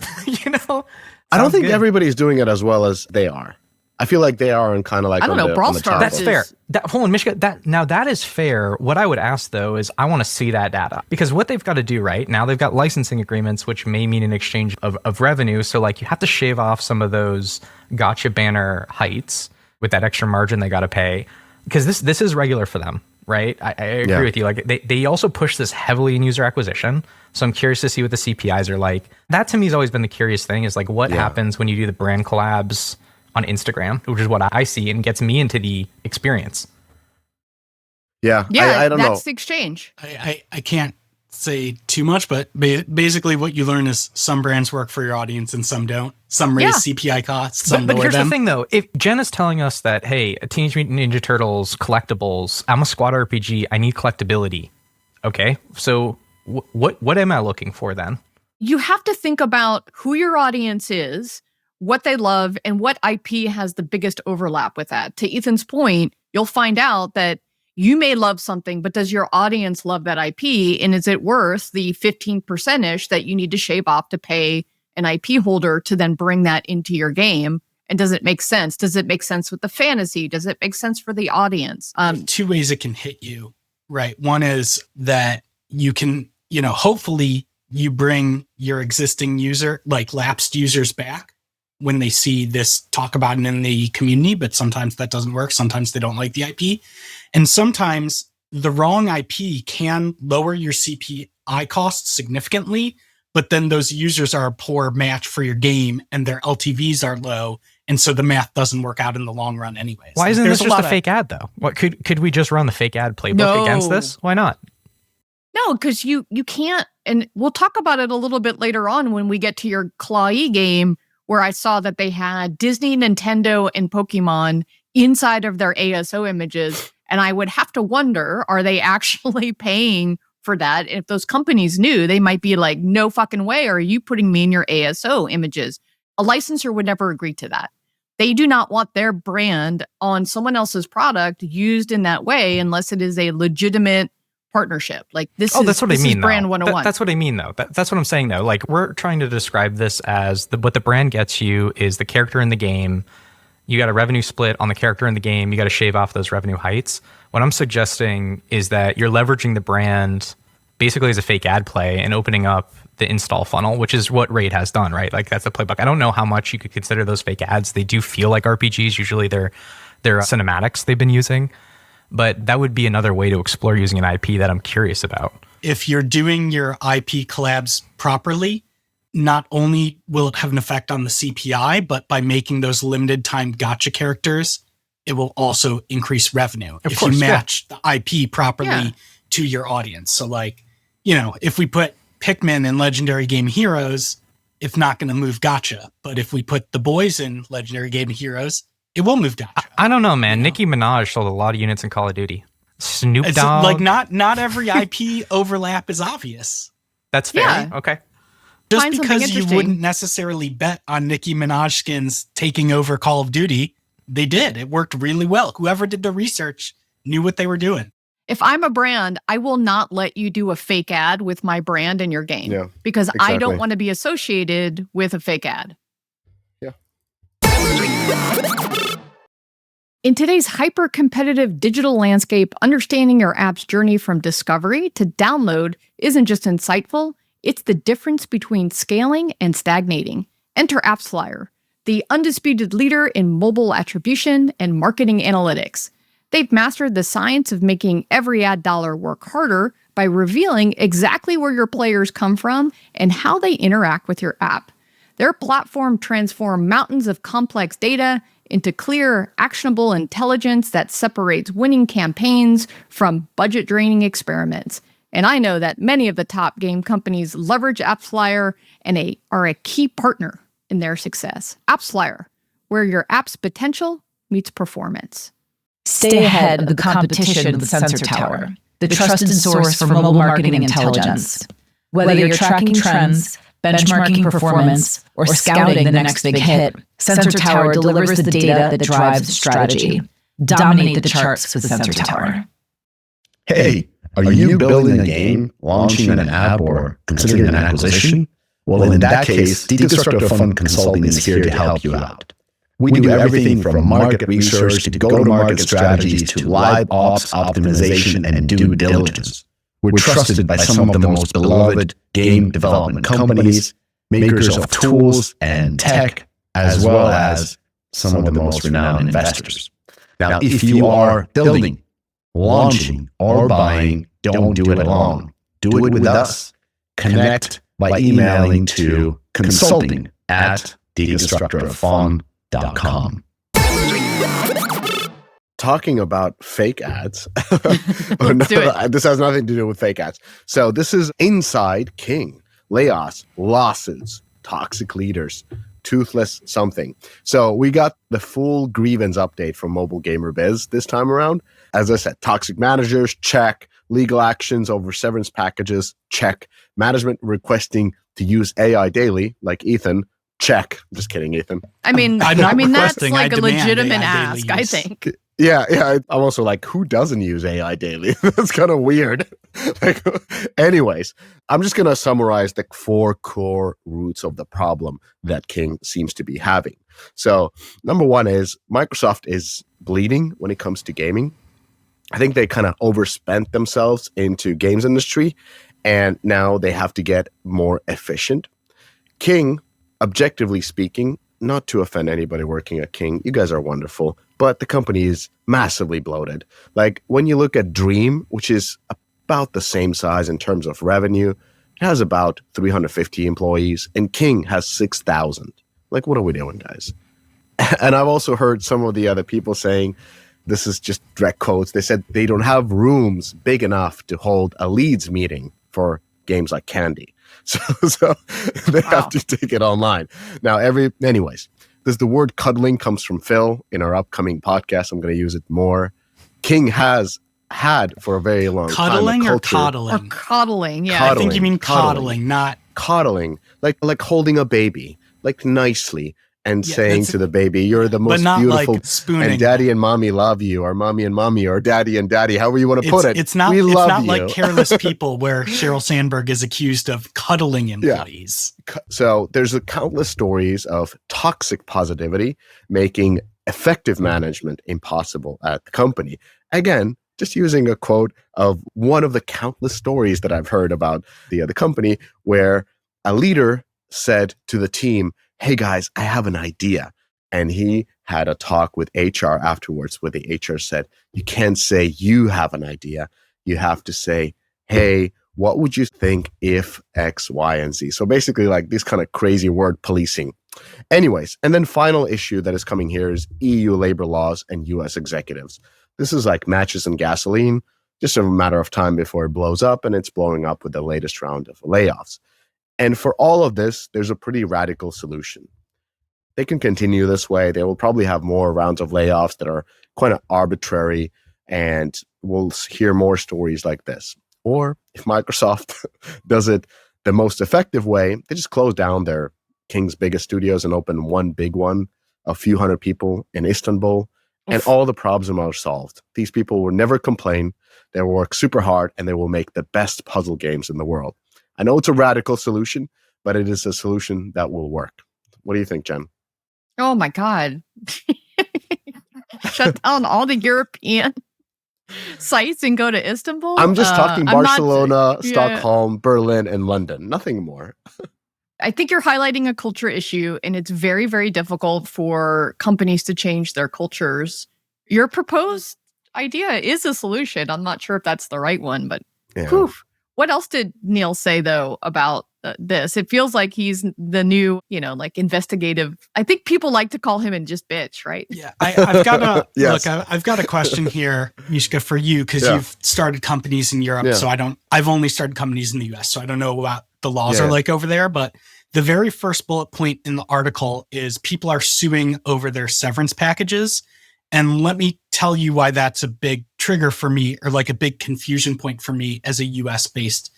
I don't think good. everybody's doing it as well as they are. I feel like they are kind of like I don't know, Brawl Stars. That's fair. Hold on, Mishka. That is fair. What I would ask though is I want to see that data, because what they've got to do right now, they've got licensing agreements, which may mean an exchange of revenue. So like you have to shave off some of those gotcha banner heights with that extra margin they got to pay, because this is regular for them, right? I agree with you. Like they also push this heavily in user acquisition. So I'm curious to see what the CPIs are like. That to me has always been the curious thing, is like what happens when you do the brand collabs on Instagram, which is what I see and gets me into the experience. Yeah, I don't know. That's the exchange. I can't say too much, but basically what you learn is some brands work for your audience and some don't. Some raise CPI costs, some but lower here's them. the thing though, if Jen is telling us that, hey, Teenage Mutant Ninja Turtles collectibles, I'm a squad RPG, I need collectability. Okay, so what am I looking for then? You have to think about who your audience is, what they love, and what IP has the biggest overlap with that. To Ethan's point, you'll find out that you may love something, but does your audience love that IP? And is it worth the 15%-ish that you need to shave off to pay an IP holder to then bring that into your game? And does it make sense? Does it make sense with the fantasy? Does it make sense for the audience? Two ways it can hit you, right? One is that you can, hopefully you bring your existing user, like lapsed users, back when they see this talk about it in the community, but sometimes that doesn't work. Sometimes they don't like the IP. And sometimes the wrong IP can lower your CPI costs significantly, but then those users are a poor match for your game and their LTVs are low. And so the math doesn't work out in the long run anyways. Why isn't this just a fake ad though? What could we just run the fake ad playbook against this? Why not? No, because you can't, and we'll talk about it a little bit later on when we get to your Claw E game, where I saw that they had Disney, Nintendo, and Pokemon inside of their ASO images. And I would have to wonder, are they actually paying for that? If those companies knew, they might be like, no fucking way are you putting me in your ASO images. A licensor would never agree to that. They do not want their brand on someone else's product used in that way unless it is a legitimate partnership. Like this is, that's what I mean, brand 101. That's what I mean, though. That's what I'm saying, though. Like, we're trying to describe this as what the brand gets you is the character in the game. You got a revenue split on the character in the game. You got to shave off those revenue heights. What I'm suggesting is that you're leveraging the brand basically as a fake ad play and opening up the install funnel, which is what Raid has done, right? Like, that's the playbook. I don't know how much you could consider those fake ads. They do feel like RPGs. Usually they're cinematics they've been using. But that would be another way to explore using an IP that I'm curious about. If you're doing your IP collabs properly, not only will it have an effect on the CPI, but by making those limited time gotcha characters, it will also increase revenue. If you match the IP properly to your audience. So like, if we put Pikmin in Legendary Game Heroes, it's not going to move gotcha. But if we put the boys in Legendary Game Heroes, it will move gotcha. I don't know, man. Nicki Minaj sold a lot of units in Call of Duty. Snoop Dogg. Like not every IP overlap is obvious. That's fair. Yeah. Okay. Just because you wouldn't necessarily bet on Nicki Minaj skins taking over Call of Duty, they did. It worked really well. Whoever did the research knew what they were doing. If I'm a brand, I will not let you do a fake ad with my brand in your game because I don't want to be associated with a fake ad. Yeah. In today's hyper-competitive digital landscape, understanding your app's journey from discovery to download isn't just insightful, it's the difference between scaling and stagnating. Enter AppsFlyer, the undisputed leader in mobile attribution and marketing analytics. They've mastered the science of making every ad dollar work harder by revealing exactly where your players come from and how they interact with your app. Their platform transforms mountains of complex data into clear, actionable intelligence that separates winning campaigns from budget-draining experiments. And I know that many of the top game companies leverage AppsFlyer and are a key partner in their success. AppsFlyer, where your app's potential meets performance. Stay ahead of the competition with Sensor Tower, the trusted source for mobile marketing intelligence. Whether you're tracking trends, benchmarking performance, or scouting the next big hit, Sensor Tower delivers the data that drives strategy. Dominate the charts with Sensor Tower. Hey, are you building a game, launching an app, or considering an acquisition? Well, in that case, Deconstructor Fund Consulting is here to help you out. We do everything from market research to go-to-market strategies to live ops optimization and due diligence. We're trusted by some of the most beloved game development companies, makers of tools and tech, as well as some of the most renowned investors. Now, if you are building, launching, or buying, don't do it alone. Do it with us. Connect by emailing to consulting@deconstructorofun.com. Talking about fake ads. Let's do it. This has nothing to do with fake ads. So this is inside King. Layoffs, lawsuits, toxic leaders, toothless something. So we got the full grievance update from Mobile Gamer Biz this time around. As I said, toxic managers, check. Legal actions over severance packages, check. Management requesting to use AI daily, like Ethan, check. Just kidding, Ethan. I mean, I'm not that's requesting, like I a demand legitimate AI ask, daily I use. think. Yeah. I'm also like, who doesn't use AI daily? That's kind of weird. Anyways, I'm just going to summarize the 4 core roots of the problem that King seems to be having. So, number 1 is Microsoft is bleeding when it comes to gaming. I think they kind of overspent themselves into games industry, and now they have to get more efficient. King, objectively speaking, not to offend anybody working at King, you guys are wonderful, but the company is massively bloated. Like when you look at Dream, which is about the same size in terms of revenue, it has about 350 employees, and King has 6,000. Like, what are we doing, guys? And I've also heard some of the other people saying, this is just direct quotes. They said they don't have rooms big enough to hold a leads meeting for games like Candy. So they have to take it online. Now, anyways, the word cuddling comes from Phil in our upcoming podcast. I'm going to use it more. King has had for a very long Cuddling time. or coddling? Or coddling, yeah. I think you mean coddling, not... Coddling, like holding a baby, like nicely, and saying to the baby, you're the most beautiful, like spooning. And daddy and mommy love you, or mommy and mommy, or daddy and daddy, however you want to put it. It's not like Careless People, where Sheryl Sandberg is accused of cuddling employees. Yeah. So there's countless stories of toxic positivity making effective management impossible at the company. Again, just using a quote of one of the countless stories that I've heard about the company, where a leader said to the team, hey guys, I have an idea. And he had a talk with HR afterwards where the HR said, you can't say you have an idea. You have to say, hey, what would you think if X, Y, and Z? So basically like this kind of crazy word policing. Anyways, and then final issue that is coming here is EU labor laws and US executives. This is like matches and gasoline, just a matter of time before it blows up, and it's blowing up with the latest round of layoffs. And for all of this, there's a pretty radical solution. They can continue this way. They will probably have more rounds of layoffs that are quite arbitrary, and we'll hear more stories like this. Or if Microsoft does it the most effective way, they just close down their King's biggest studios and open one big one, a few hundred people in Istanbul, and all the problems are solved. These people will never complain. They will work super hard, and they will make the best puzzle games in the world. I know it's a radical solution, but it is a solution that will work. What do you think, Jen? Oh my God. Shut down all the European sites and go to Istanbul? I'm just talking I'm not- Barcelona, yeah. Stockholm, Berlin, and London. Nothing more. I think you're highlighting a culture issue, and it's very, very difficult for companies to change their cultures. Your proposed idea is a solution. I'm not sure if that's the right one, but Yeah. whew. What else did Neil say, though, about this? It feels like he's the new, like investigative. I think people like to call him and just bitch, right? Yeah, I've got a Yes. look. I've got a question here, Mishka, for you, because Yeah. you've started companies in Europe. Yeah. So I've only started companies in the US, so I don't know what the laws Yeah. are like over there. But the very first bullet point in the article is people are suing over their severance packages. And let me tell you why that's a big trigger for me, or like a big confusion point for me as a US based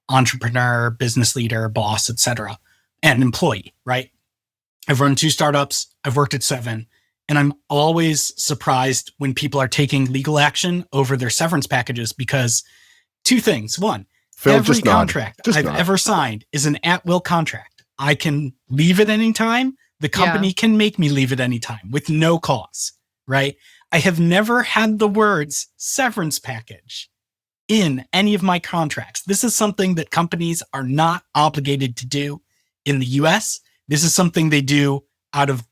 entrepreneur, business leader, boss, etc., and employee, right? I've run 2 startups, I've worked at 7, and I'm always surprised when people are taking legal action over their severance packages, because 2 things. 1, Phil, every just nod. contract Just I've nod. ever signed is an at-will contract. I can leave at any time. The company can make me leave at any time with no cause, right? I have never had the words severance package in any of my contracts. This is something that companies are not obligated to do in the US. This is something they do out of,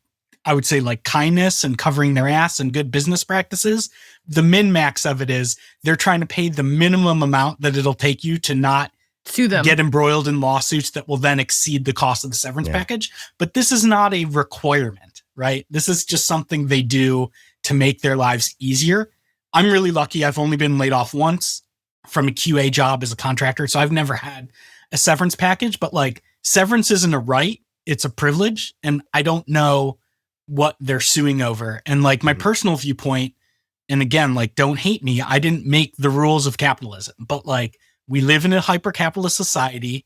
I would say, like kindness and covering their ass and good business practices. The min-max of it is they're trying to pay the minimum amount that it'll take you to not Sue them. get embroiled in lawsuits that will then exceed the cost of the severance package. But this is not a requirement, right? This is just something they do to make their lives easier. I'm really lucky. I've only been laid off once from a QA job as a contractor. So I've never had a severance package, but like severance isn't a right, it's a privilege. And I don't know what they're suing over. And like my personal viewpoint, and again, like, don't hate me, I didn't make the rules of capitalism, but like, we live in a hyper-capitalist society.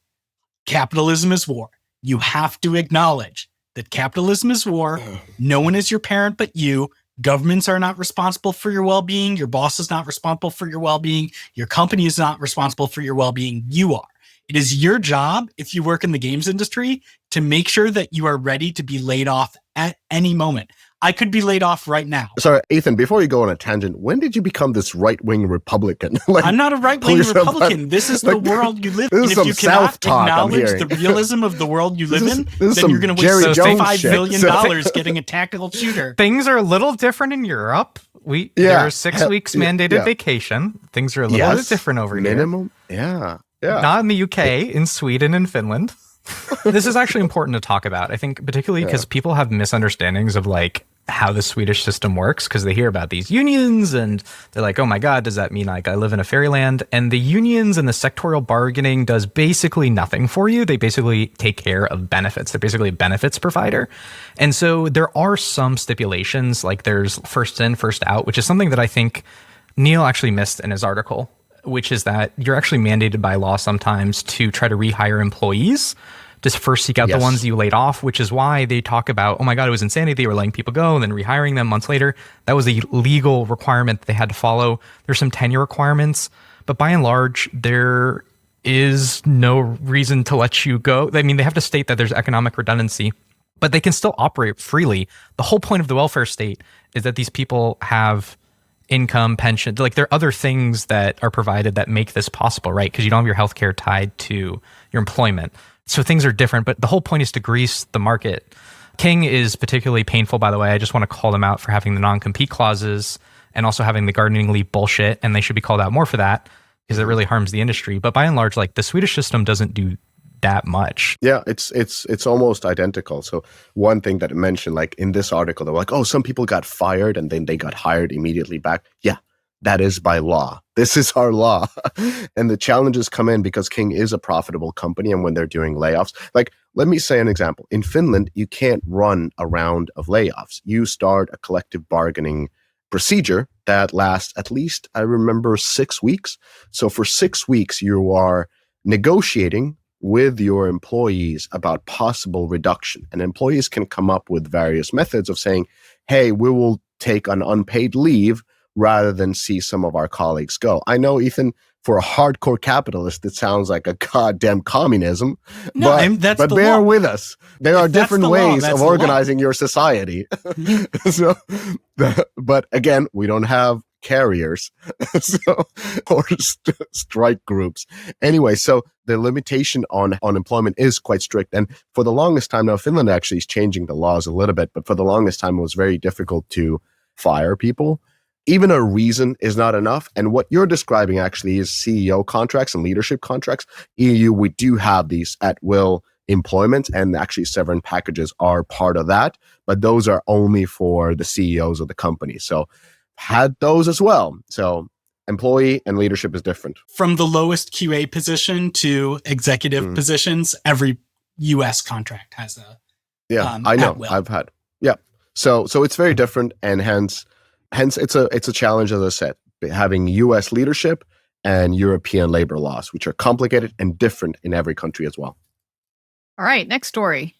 Capitalism is war. You have to acknowledge that capitalism is war. No one is your parent but you. Governments are not responsible for your well-being. Your boss is not responsible for your well-being. Your company is not responsible for your well-being. You are. It is your job, if you work in the games industry, to make sure that you are ready to be laid off at any moment. I could be laid off right now. Sorry, Ethan, before you go on a tangent, when did you become this right-wing Republican? Like, I'm not a right-wing pull yourself Republican. up. This is Like, the world you live this in. is If some you South cannot talk I'm acknowledge hearing. the realism of the world you live in, This is then you're going to Jerry waste Jones $5 shit. billion So- getting a tactical shooter. Things are a little different in Europe. There Yeah. are 6 weeks mandated Yeah. vacation. Things are a little Yes. bit different over here. Minimum? Yeah. Not in the UK, in Sweden and Finland. This is actually important to talk about. I think particularly because people have misunderstandings of like how the Swedish system works, because they hear about these unions and they're like, oh my God, does that mean like I live in a fairyland? And the unions and the sectorial bargaining does basically nothing for you. They basically take care of benefits. They're basically a benefits provider. And so there are some stipulations, like there's first in, first out, which is something that I think Neil actually missed in his article, which is that you're actually mandated by law sometimes to try to rehire employees, just first seek out the ones you laid off, which is why they talk about, oh my God, it was insanity. They were letting people go and then rehiring them months later. That was a legal requirement that they had to follow. There's some tenure requirements, but by and large, there is no reason to let you go. I mean, they have to state that there's economic redundancy, but they can still operate freely. The whole point of the welfare state is that these people have income, pension, like there are other things that are provided that make this possible, right? Because you don't have your healthcare tied to your employment. So things are different, but the whole point is to grease the market. King is particularly painful, by the way. I just want to call them out for having the non-compete clauses and also having the gardening leave bullshit, and they should be called out more for that because it really harms the industry. But by and large, like the Swedish system doesn't do that much. Yeah, it's almost identical. So one thing that I mentioned, like in this article, they were like, oh, some people got fired and then they got hired immediately back. Yeah, that is by law. This is our law. And the challenges come in because King is a profitable company, and when they're doing layoffs, like, let me say an example. In Finland, you can't run a round of layoffs. You start a collective bargaining procedure that lasts at least, I remember, 6 weeks. So for 6 weeks, you are negotiating with your employees about possible reduction. And employees can come up with various methods of saying, hey, we will take an unpaid leave rather than see some of our colleagues go. I know, Ethan, for a hardcore capitalist, it sounds like a goddamn communism. No, but the bear law. with us. There are different ways of organizing your society. But again, we don't have carriers or strike groups. Anyway, so the limitation on unemployment is quite strict. And for the longest time now, Finland actually is changing the laws a little bit, but for the longest time, it was very difficult to fire people. Even a reason is not enough. And what you're describing actually is CEO contracts and leadership contracts. EU, we do have these at-will employment, and actually severance packages are part of that, but those are only for the CEOs of the company. So had those as well. So employee and leadership is different. From the lowest QA position to executive positions, every US contract has a I know. I've had. Yeah. So it's very different, and hence it's a challenge, as I said, having US leadership and European labor laws, which are complicated and different in every country as well. All right, next story.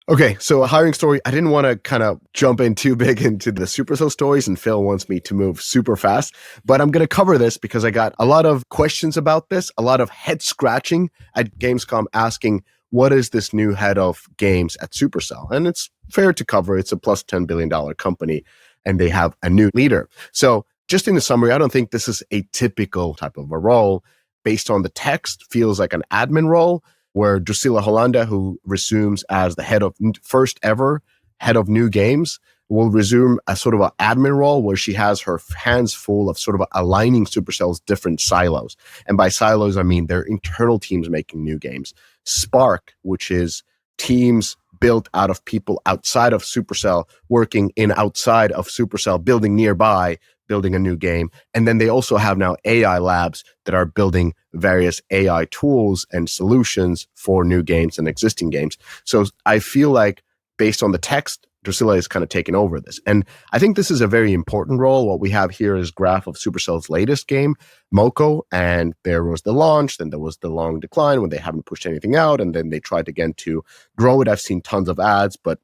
Okay, so a hiring story. I didn't want to kind of jump in too big into the Supercell stories, and Phil wants me to move super fast, but I'm going to cover this because I got a lot of questions about this, a lot of head scratching at Gamescom asking, what is this new head of games at Supercell? And it's fair to cover. It's a plus $10 billion company, and they have a new leader. So just in the summary, I don't think this is a typical type of a role. Based on the text, feels like an admin role, where Drusilla Hollanda, who resumes as the first ever head of new games, will resume a sort of an admin role where she has her hands full of sort of aligning Supercell's different silos. And by silos, I mean their internal teams making new games. Spark, which is teams built out of people outside of Supercell, working in outside of Supercell, building nearby, building a new game. And then they also have now AI labs that are building various AI tools and solutions for new games and existing games. So I feel like based on the text, Drusilla is kind of taking over this. And I think this is a very important role. What we have here is a graph of Supercell's latest game, Moko, and there was the launch, then there was the long decline when they haven't pushed anything out, and then they tried again to grow it. I've seen tons of ads, but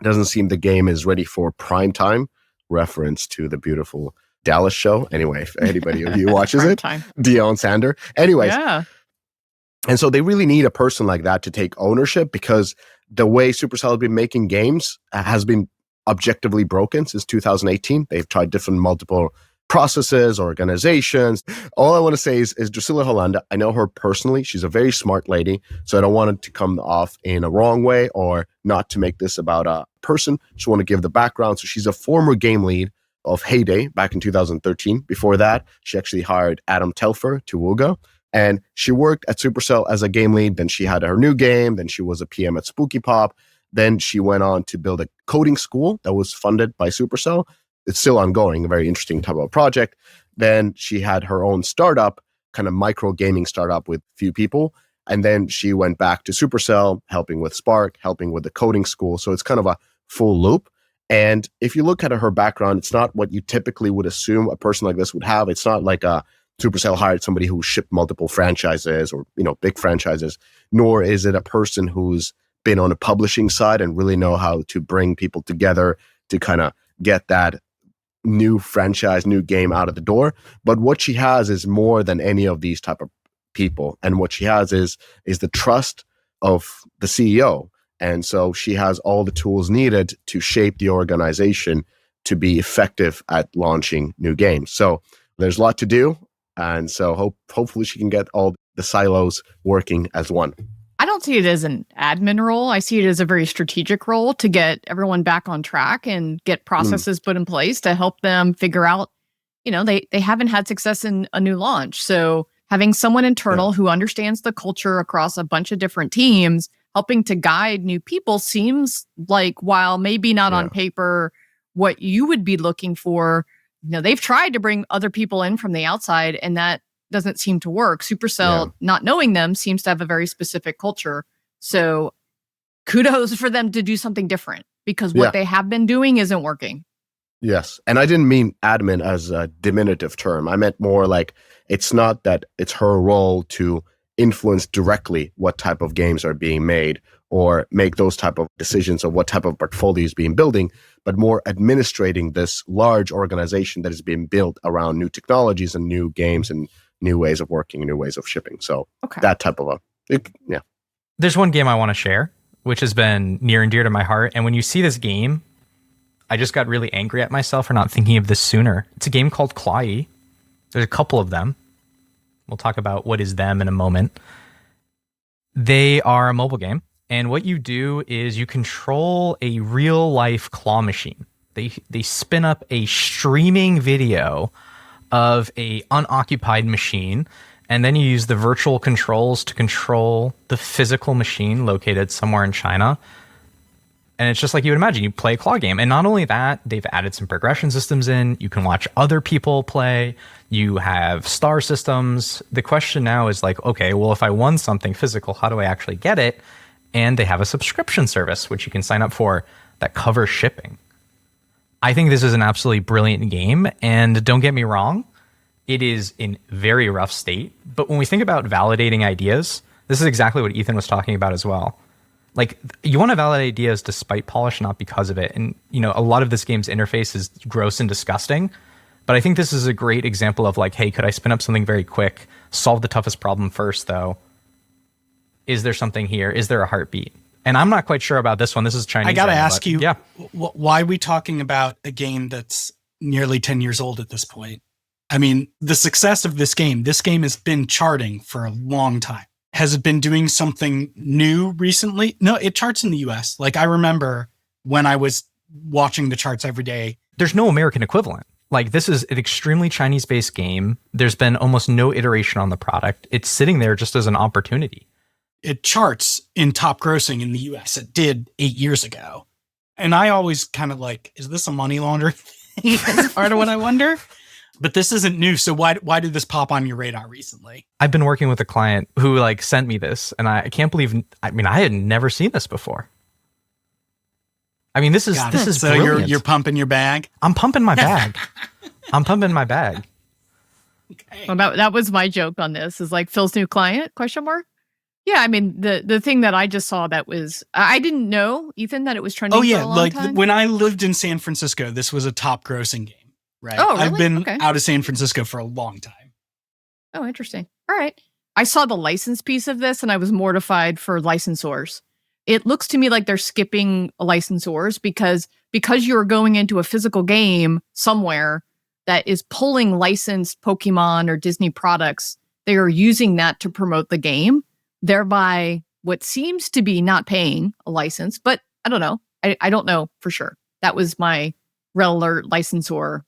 it doesn't seem the game is ready for prime time. Reference to the beautiful Dallas show. Anyway, if anybody of you watches it, Deion Sander. Anyways, yeah. And so they really need a person like that to take ownership, because the way Supercell has been making games has been objectively broken since 2018. They've tried different multiple processes, organizations. All I want to say is Drusilla Hollanda. I know her personally. She's a very smart lady, so I don't want it to come off in a wrong way or not to make this about a person. Just want to give the background. So she's a former game lead of Heyday back in 2013. Before that, she actually hired Adam Telfer to Wooga. And she worked at Supercell as a game lead. Then she had her new game. Then she was a PM at Spooky Pop. Then she went on to build a coding school that was funded by Supercell. It's still ongoing, a very interesting type of project. Then she had her own startup, kind of micro gaming startup with a few people. And then she went back to Supercell, helping with Spark, helping with the coding school. So it's kind of a full loop. And if you look at her background, it's not what you typically would assume a person like this would have. It's not like a Supercell hired somebody who shipped multiple franchises or, big franchises, nor is it a person who's been on a publishing side and really know how to bring people together to kind of get that new franchise, new game out of the door. But what she has is more than any of these type of people. And what she has is the trust of the CEO. And so she has all the tools needed to shape the organization to be effective at launching new games. So there's a lot to do. And so hopefully she can get all the silos working as one. I don't see it as an admin role. I see it as a very strategic role to get everyone back on track and get processes put in place to help them figure out, they haven't had success in a new launch. So having someone internal who understands the culture across a bunch of different teams, helping to guide new people seems like, while maybe not on paper what you would be looking for, they've tried to bring other people in from the outside, and that doesn't seem to work. Supercell, not knowing them, seems to have a very specific culture. So kudos for them to do something different, because what they have been doing isn't working. Yes. And I didn't mean admin as a diminutive term. I meant more like, it's not that it's her role to influence directly what type of games are being made or make those type of decisions of what type of portfolio is being building, but more administrating this large organization that is being built around new technologies and new games and new ways of working, new ways of shipping. So that type of yeah. There's one game I want to share, which has been near and dear to my heart. And when you see this game, I just got really angry at myself for not thinking of this sooner. It's a game called TWIG. There's a couple of them. We'll talk about what is them in a moment. They are a mobile game. And what you do is you control a real life claw machine. They spin up a streaming video of a unoccupied machine, and then you use the virtual controls to control the physical machine located somewhere in China. And it's just like you would imagine, you play a claw game. And not only that, they've added some progression systems in. You can watch other people play. You have star systems. The question now is like, okay, well, if I won something physical, how do I actually get it? And they have a subscription service, which you can sign up for, that covers shipping. I think this is an absolutely brilliant game. And don't get me wrong, it is in very rough state. But when we think about validating ideas, this is exactly what Ethan was talking about as well. Like, you want to validate ideas despite polish, not because of it. And, you know, a lot of this game's interface is gross and disgusting. But I think this is a great example of like, hey, could I spin up something very quick, solve the toughest problem first, though? Is there something here? Is there a heartbeat? And I'm not quite sure about this one. This is Chinese. I got to ask you, yeah. Why are we talking about a game that's nearly 10 years old at this point? I mean, the success of this game has been charting for a long time. Has it been doing something new recently? No, it charts in the US. Like, I remember when I was watching the charts every day. There's no American equivalent. Like, this is an extremely Chinese-based game. There's been almost no iteration on the product. It's sitting there just as an opportunity. It charts in top grossing in the US. It did 8 years ago. And I always kind of like, is this a money laundering thing? That's part of what I wonder. But this isn't new. So why did this pop on your radar recently? I've been working with a client who like sent me this, and I can't believe, I had never seen this before. I mean, this is so brilliant. you're pumping your bag? I'm pumping my bag. I'm pumping my bag. Okay. Well, that was my joke on this, is like Phil's new client, ? Yeah, I mean, the thing that I just saw that was, I didn't know, Ethan, that it was trending for a long time. When I lived in San Francisco, this was a top grossing game, right? Oh, really? I've been out of San Francisco for a long time. Oh, interesting. All right. I saw the license piece of this and I was mortified for licensors. It looks to me like they're skipping licensors because you're going into a physical game somewhere that is pulling licensed Pokemon or Disney products. They are using that to promote the game, thereby what seems to be not paying a license, but I don't know. I don't know for sure. That was my red alert licensor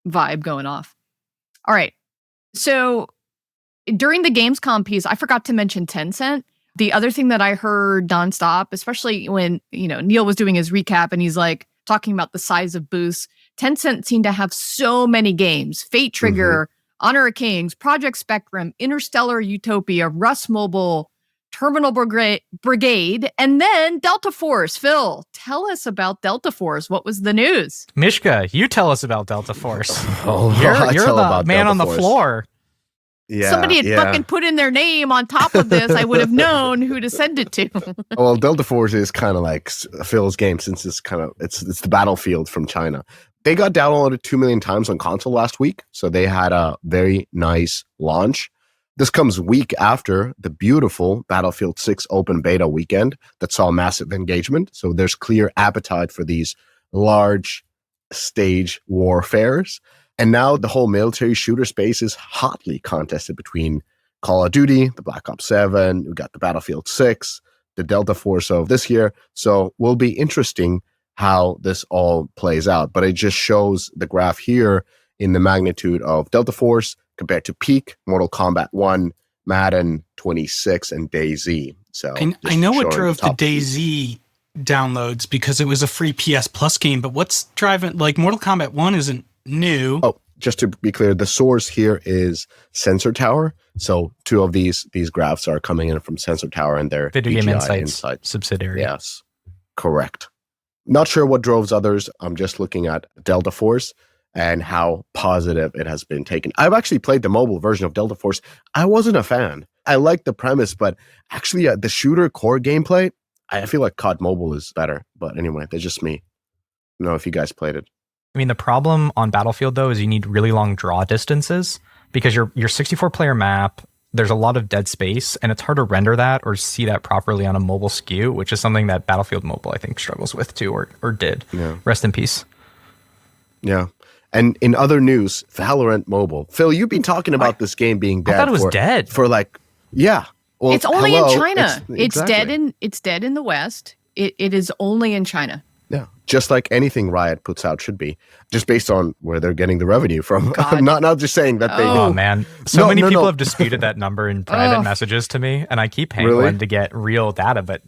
vibe going off. All right. So during the Gamescom piece, I forgot to mention Tencent. The other thing that I heard nonstop, especially when, Neil was doing his recap and he's like talking about the size of booths, Tencent seemed to have so many games: Fate Trigger, Honor of Kings, Project Spectrum, Interstellar Utopia, Rust Mobile, Terminal Brigade, and then Delta Force. Phil, tell us about Delta Force. What was the news? Mishka, you tell us about Delta Force. You're the man on the floor. Yeah, somebody had fucking put in their name on top of this, I would have known who to send it to. Well, Delta Force is kind of like Phil's game, since it's the Battlefield from China. They got downloaded 2 million times on console last week, so they had a very nice launch. This comes week after the beautiful Battlefield 6 open beta weekend that saw massive engagement. So there's clear appetite for these large stage warfares. And now the whole military shooter space is hotly contested between Call of Duty, the Black Ops 7, we got the Battlefield 6, the Delta Force of this year. So will be interesting how this all plays out. But it just shows the graph here in the magnitude of Delta Force compared to Peak, Mortal Kombat 1, Madden 26, and DayZ. So I know what drove the DayZ downloads, because it was a free PS Plus game, but what's driving, like, Mortal Kombat 1 isn't new. Oh, just to be clear, the source here is Sensor Tower. So 2 of these graphs are coming in from Sensor Tower and their Video Game Insights subsidiary. Yes, correct. Not sure what drove others. I'm just looking at Delta Force and how positive it has been taken. I've actually played the mobile version of Delta Force. I wasn't a fan. I liked the premise, but actually the shooter core gameplay, I feel like COD Mobile is better, but anyway, that's just me. I don't know if you guys played it. I mean, the problem on Battlefield, though, is you need really long draw distances because your 64-player map, there's a lot of dead space, and it's hard to render that or see that properly on a mobile SKU, which is something that Battlefield Mobile, I think, struggles with too, or did. Yeah. Rest in peace. Yeah. And in other news, Valorant Mobile. Phil, you've been talking about this game being dead. I thought it was dead. For like, yeah. Well, it's only in China. It's exactly. dead in the West. It is only in China. Yeah, just like anything Riot puts out should be, just based on where they're getting the revenue from. not just saying that they. Oh man, so many people have disputed that number in private messages to me, and I keep paying one to get real data. But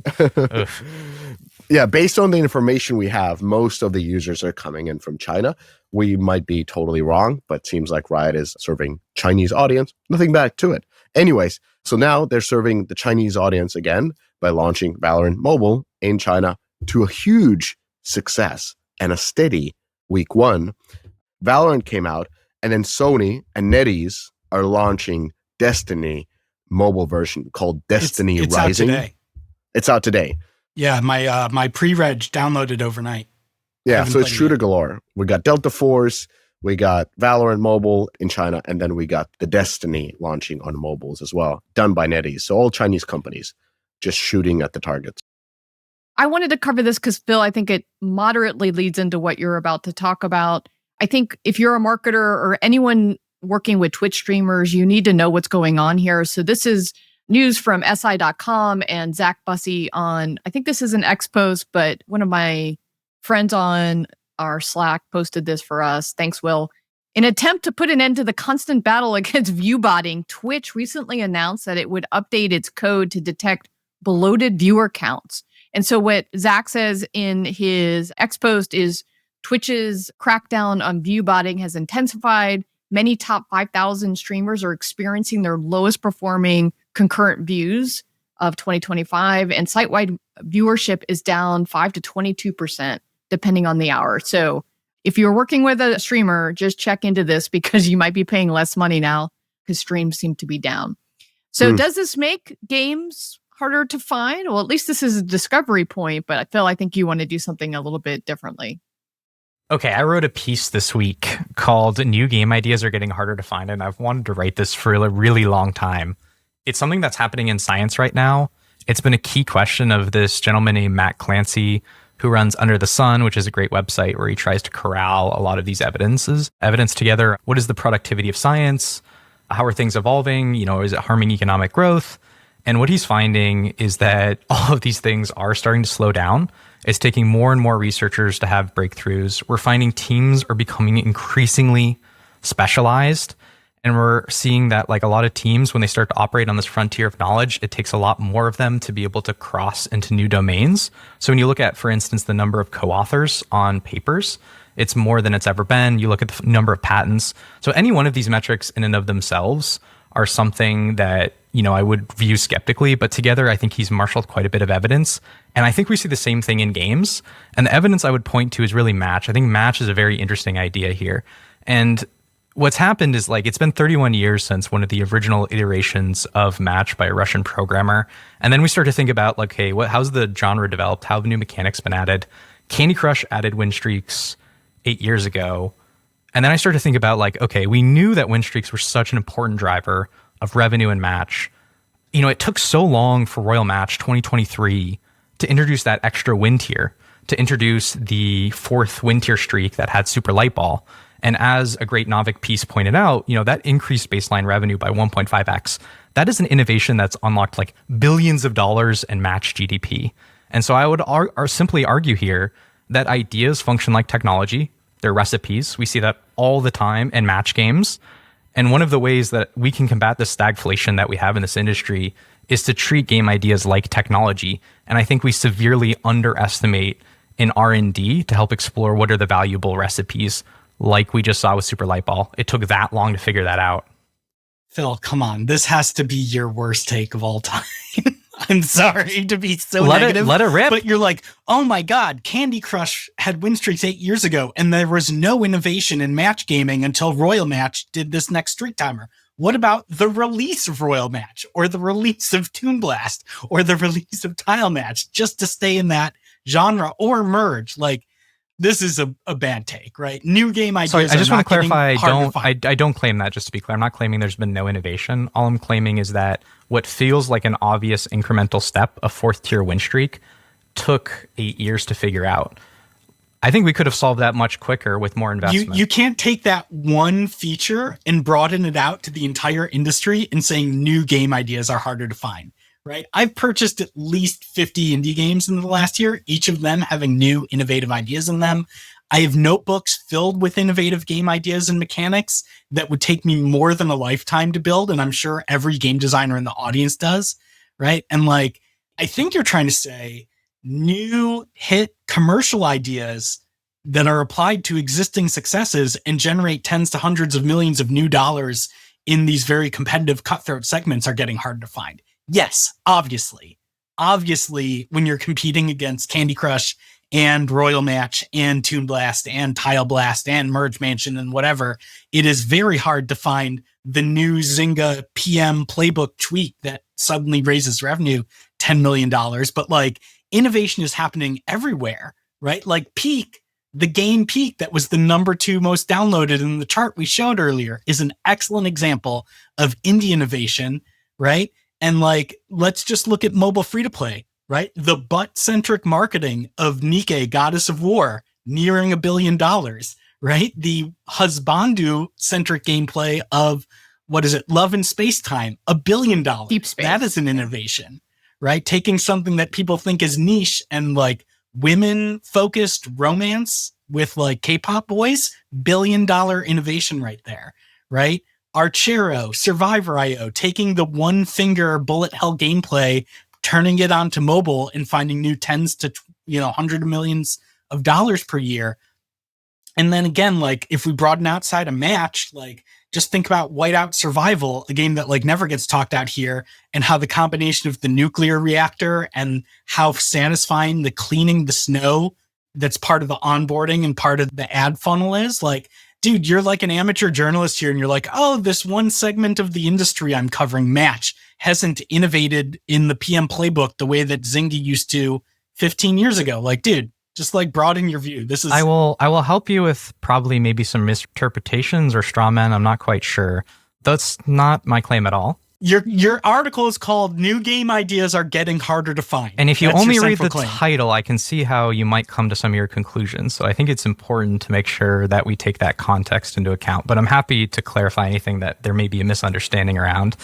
yeah, based on the information we have, most of the users are coming in from China. We might be totally wrong, but seems like Riot is serving Chinese audience. Nothing back to it. Anyways, so now they're serving the Chinese audience again by launching Valorant Mobile in China to a huge success and a steady week one. Valorant came out, and then Sony and NetEase are launching Destiny mobile version called Destiny it's Rising. Out today. It's out today. Yeah, my pre-reg downloaded overnight. Yeah, so it's shooter galore. We got Delta Force, we got Valorant Mobile in China, and then we got the Destiny launching on mobiles as well, done by NetEase. So all Chinese companies just shooting at the targets. I wanted to cover this because, Phil, I think it moderately leads into what you're about to talk about. I think if you're a marketer or anyone working with Twitch streamers, you need to know what's going on here. So this is news from SI.com and Zach Bussey on, I think this is an X post, but one of my friends on our Slack posted this for us. Thanks, Will. In an attempt to put an end to the constant battle against viewbotting, Twitch recently announced that it would update its code to detect bloated viewer counts. And so what Zach says in his X post is Twitch's crackdown on viewbotting has intensified. Many top 5,000 streamers are experiencing their lowest performing concurrent views of 2025, and site-wide viewership is down 5 to 22%, depending on the hour. So if you're working with a streamer, just check into this because you might be paying less money now because streams seem to be down. So does this make games harder to find? Well, at least this is a discovery point, but I think you want to do something a little bit differently. Okay, I wrote a piece this week called New Game Ideas Are Getting Harder to Find, and I've wanted to write this for a really long time. It's something that's happening in science right now. It's been a key question of this gentleman named Matt Clancy, who runs Under the Sun, which is a great website where he tries to corral a lot of these evidence together. What is the productivity of science? How are things evolving? Is it harming economic growth? And what he's finding is that all of these things are starting to slow down. It's taking more and more researchers to have breakthroughs. We're finding teams are becoming increasingly specialized. And we're seeing that like a lot of teams, when they start to operate on this frontier of knowledge, it takes a lot more of them to be able to cross into new domains. So when you look at, for instance, the number of co-authors on papers, it's more than it's ever been. You look at the number of patents. So any one of these metrics in and of themselves are something that, I would view skeptically, but together I think he's marshaled quite a bit of evidence. And I think we see the same thing in games. And the evidence I would point to is really match. I think match is a very interesting idea here. And what's happened is it's been 31 years since one of the original iterations of match by a Russian programmer. And then we start to think about how's the genre developed? How have new mechanics been added? Candy Crush added win streaks 8 years ago. And then I started to think about we knew that win streaks were such an important driver of revenue and match. It took so long for Royal Match 2023 to introduce that extra win tier, to introduce the 4th win tier streak that had Super Light Ball. And as a great Novik piece pointed out, that increased baseline revenue by 1.5x. That is an innovation that's unlocked billions of dollars in match GDP. And so I would simply argue here that ideas function like technology. They're recipes. We see that all the time in match games. And one of the ways that we can combat the stagflation that we have in this industry is to treat game ideas like technology. And I think we severely underestimate in R&D to help explore what are the valuable recipes, like we just saw with Super Light Ball. It took that long to figure that out. Phil, come on. This has to be your worst take of all time. I'm sorry to be so negative. Let it rip. But you're like, oh my God, Candy Crush had win streaks 8 years ago, and there was no innovation in match gaming until Royal Match did this next streak timer. What about the release of Royal Match or the release of Toon Blast or the release of Tile Match just to stay in that genre or merge? Like, this is a bad take, right? New game ideas. Sorry, I just want to clarify. I I don't claim that. Just to be clear, I'm not claiming there's been no innovation. All I'm claiming is that what feels like an obvious incremental step, a 4th tier win streak, took 8 years to figure out. I think we could have solved that much quicker with more investment. You can't take that one feature and broaden it out to the entire industry and saying new game ideas are harder to find, right? I've purchased at least 50 indie games in the last year, each of them having new innovative ideas in them. I have notebooks filled with innovative game ideas and mechanics that would take me more than a lifetime to build, and I'm sure every game designer in the audience does, right? And like, I think you're trying to say new hit commercial ideas that are applied to existing successes and generate tens to hundreds of millions of new dollars in these very competitive cutthroat segments are getting hard to find. Yes, obviously, when you're competing against Candy Crush and Royal Match and Toon Blast and Tile Blast and Merge Mansion and whatever, it is very hard to find the new Zynga PM playbook tweak that suddenly raises revenue $10 million. But like, innovation is happening everywhere, right? Like Peak, the game Peak that was the number 2 most downloaded in the chart we showed earlier is an excellent example of indie innovation, right? And like, let's just look at mobile free-to-play, right? The butt-centric marketing of Nike, Goddess of War, nearing $1 billion, right? The husbandu-centric gameplay of, what is it, Love and Space Time, $1 billion. Deep Space. That is an innovation, right? Taking something that people think is niche and like women-focused romance with like K-pop boys, $1 billion innovation right there, right? Archero, Survivor.io, taking the one finger bullet hell gameplay, turning it onto mobile and finding new tens to, hundreds of millions of dollars per year. And then again, like if we broaden outside a match, like just think about Whiteout Survival, a game that like never gets talked out here, and how the combination of the nuclear reactor and how satisfying the cleaning the snow that's part of the onboarding and part of the ad funnel is. Like, dude, you're like an amateur journalist here and you're like, oh, this one segment of the industry I'm covering, Match, hasn't innovated in the PM playbook the way that Zynga used to 15 years ago. Like, dude, just like broaden your view. This is. I will help you with probably maybe some misinterpretations or straw men. I'm not quite sure. That's not my claim at all. Your article is called "New Game Ideas Are Getting Harder to Find." And if you That's only your read the central claim. title, I can see how you might come to some of your conclusions. So I think it's important to make sure that we take that context into account. But I'm happy to clarify anything that there may be a misunderstanding around.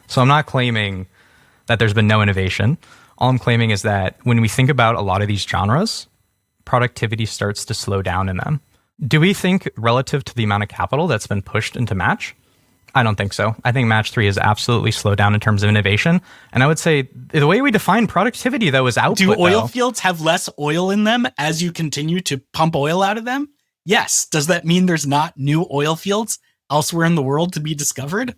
So I'm not claiming that there's been no innovation. All I'm claiming is that when we think about a lot of these genres, productivity starts to slow down in them. Do we think relative to the amount of capital that's been pushed into Match? I don't think so. I think Match 3 has absolutely slowed down in terms of innovation. And I would say the way we define productivity, though, is output. Do oil fields have less oil in them as you continue to pump oil out of them? Yes. Does that mean there's not new oil fields elsewhere in the world to be discovered?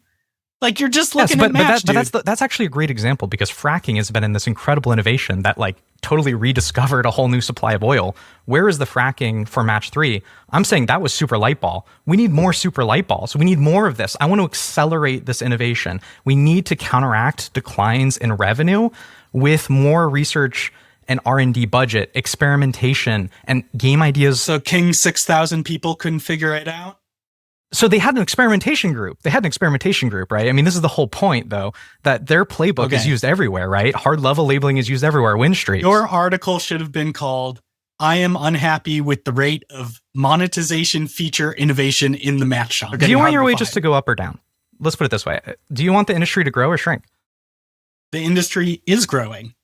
Like, you're just looking at Match, but that's actually a great example, because fracking has been in this incredible innovation that like totally rediscovered a whole new supply of oil. Where is the fracking for Match 3? I'm saying that was Super Light Ball. We need more Super Light Balls. We need more of this. I want to accelerate this innovation. We need to counteract declines in revenue with more research and R&D budget, experimentation, and game ideas. So King 6,000 people couldn't figure it out? So they had an experimentation group. Right? I mean, this is the whole point, though, that their playbook is used everywhere, right? Hard level labeling is used everywhere. Win streaks. Your article should have been called, "I am unhappy with the rate of monetization feature innovation in the match genre." Do you want your wages to go up or down? Let's put it this way. Do you want the industry to grow or shrink? The industry is growing.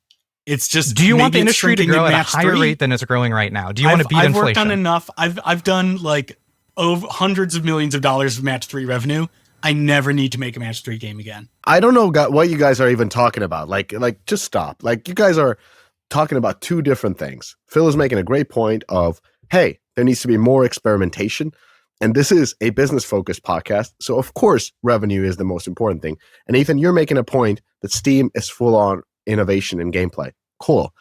It's just, do you want the industry to grow at a higher 3? rate than it's growing right now? Do you want to beat inflation? I've worked on enough. I've done like over hundreds of millions of dollars of Match 3 revenue. I never need to make a Match 3 game again. I don't know what you guys are even talking about. Like, just stop. Like, you guys are talking about two different things. Phil is making a great point of, hey, there needs to be more experimentation. And this is a business-focused podcast. So, of course, revenue is the most important thing. And Ethan, you're making a point that Steam is full on innovation in gameplay. Cool.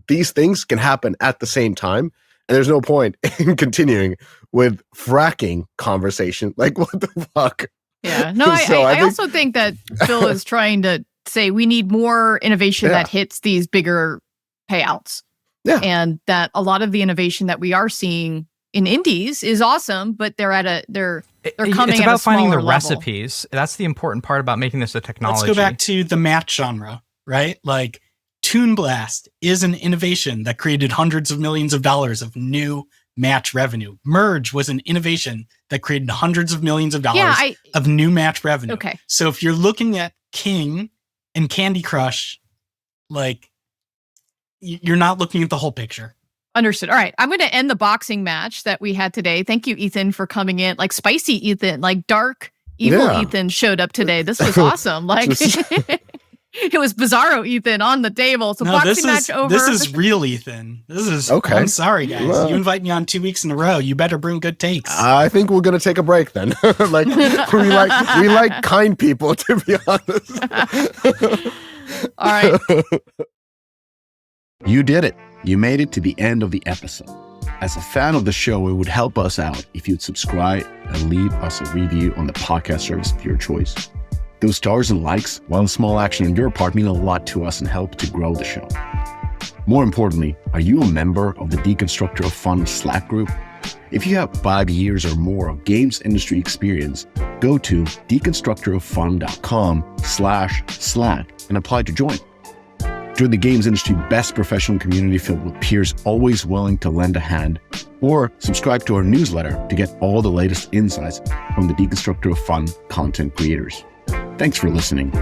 These things can happen at the same time. And there's no point in continuing with fracking conversation. Like, what the fuck? Yeah. No, I also think that Phil is trying to say we need more innovation that hits these bigger payouts. Yeah. And that a lot of the innovation that we are seeing in indies is awesome, but they're coming It's at about a finding the smaller level. recipes. That's the important part about making this a technology. Let's go back to the match genre, right? Like Toon Blast is an innovation that created hundreds of millions of dollars of new match revenue. Merge was an innovation that created hundreds of millions of dollars of new match revenue. Okay. So if you're looking at King and Candy Crush, like you're not looking at the whole picture. Understood. All right. I'm going to end the boxing match that we had today. Thank you, Ethan, for coming in. Like spicy Ethan, like dark, evil Ethan showed up today. This was awesome. Like it was Bizarro Ethan on the table. So boxing match over. This is real Ethan. This is okay. I'm sorry, guys. You invite me on 2 weeks in a row. You better bring good takes. I think we're gonna take a break then. Like we like kind people, to be honest. All right. You did it. You made it to the end of the episode. As a fan of the show, it would help us out if you'd subscribe and leave us a review on the podcast service of your choice. Those stars and likes, while a small action on your part, mean a lot to us and help to grow the show. More importantly, are you a member of the Deconstructor of Fun Slack group? If you have 5 years or more of games industry experience, go to deconstructoroffun.com/Slack and apply to join. Join the games industry best professional community filled with peers always willing to lend a hand, or subscribe to our newsletter to get all the latest insights from the Deconstructor of Fun content creators. Thanks for listening.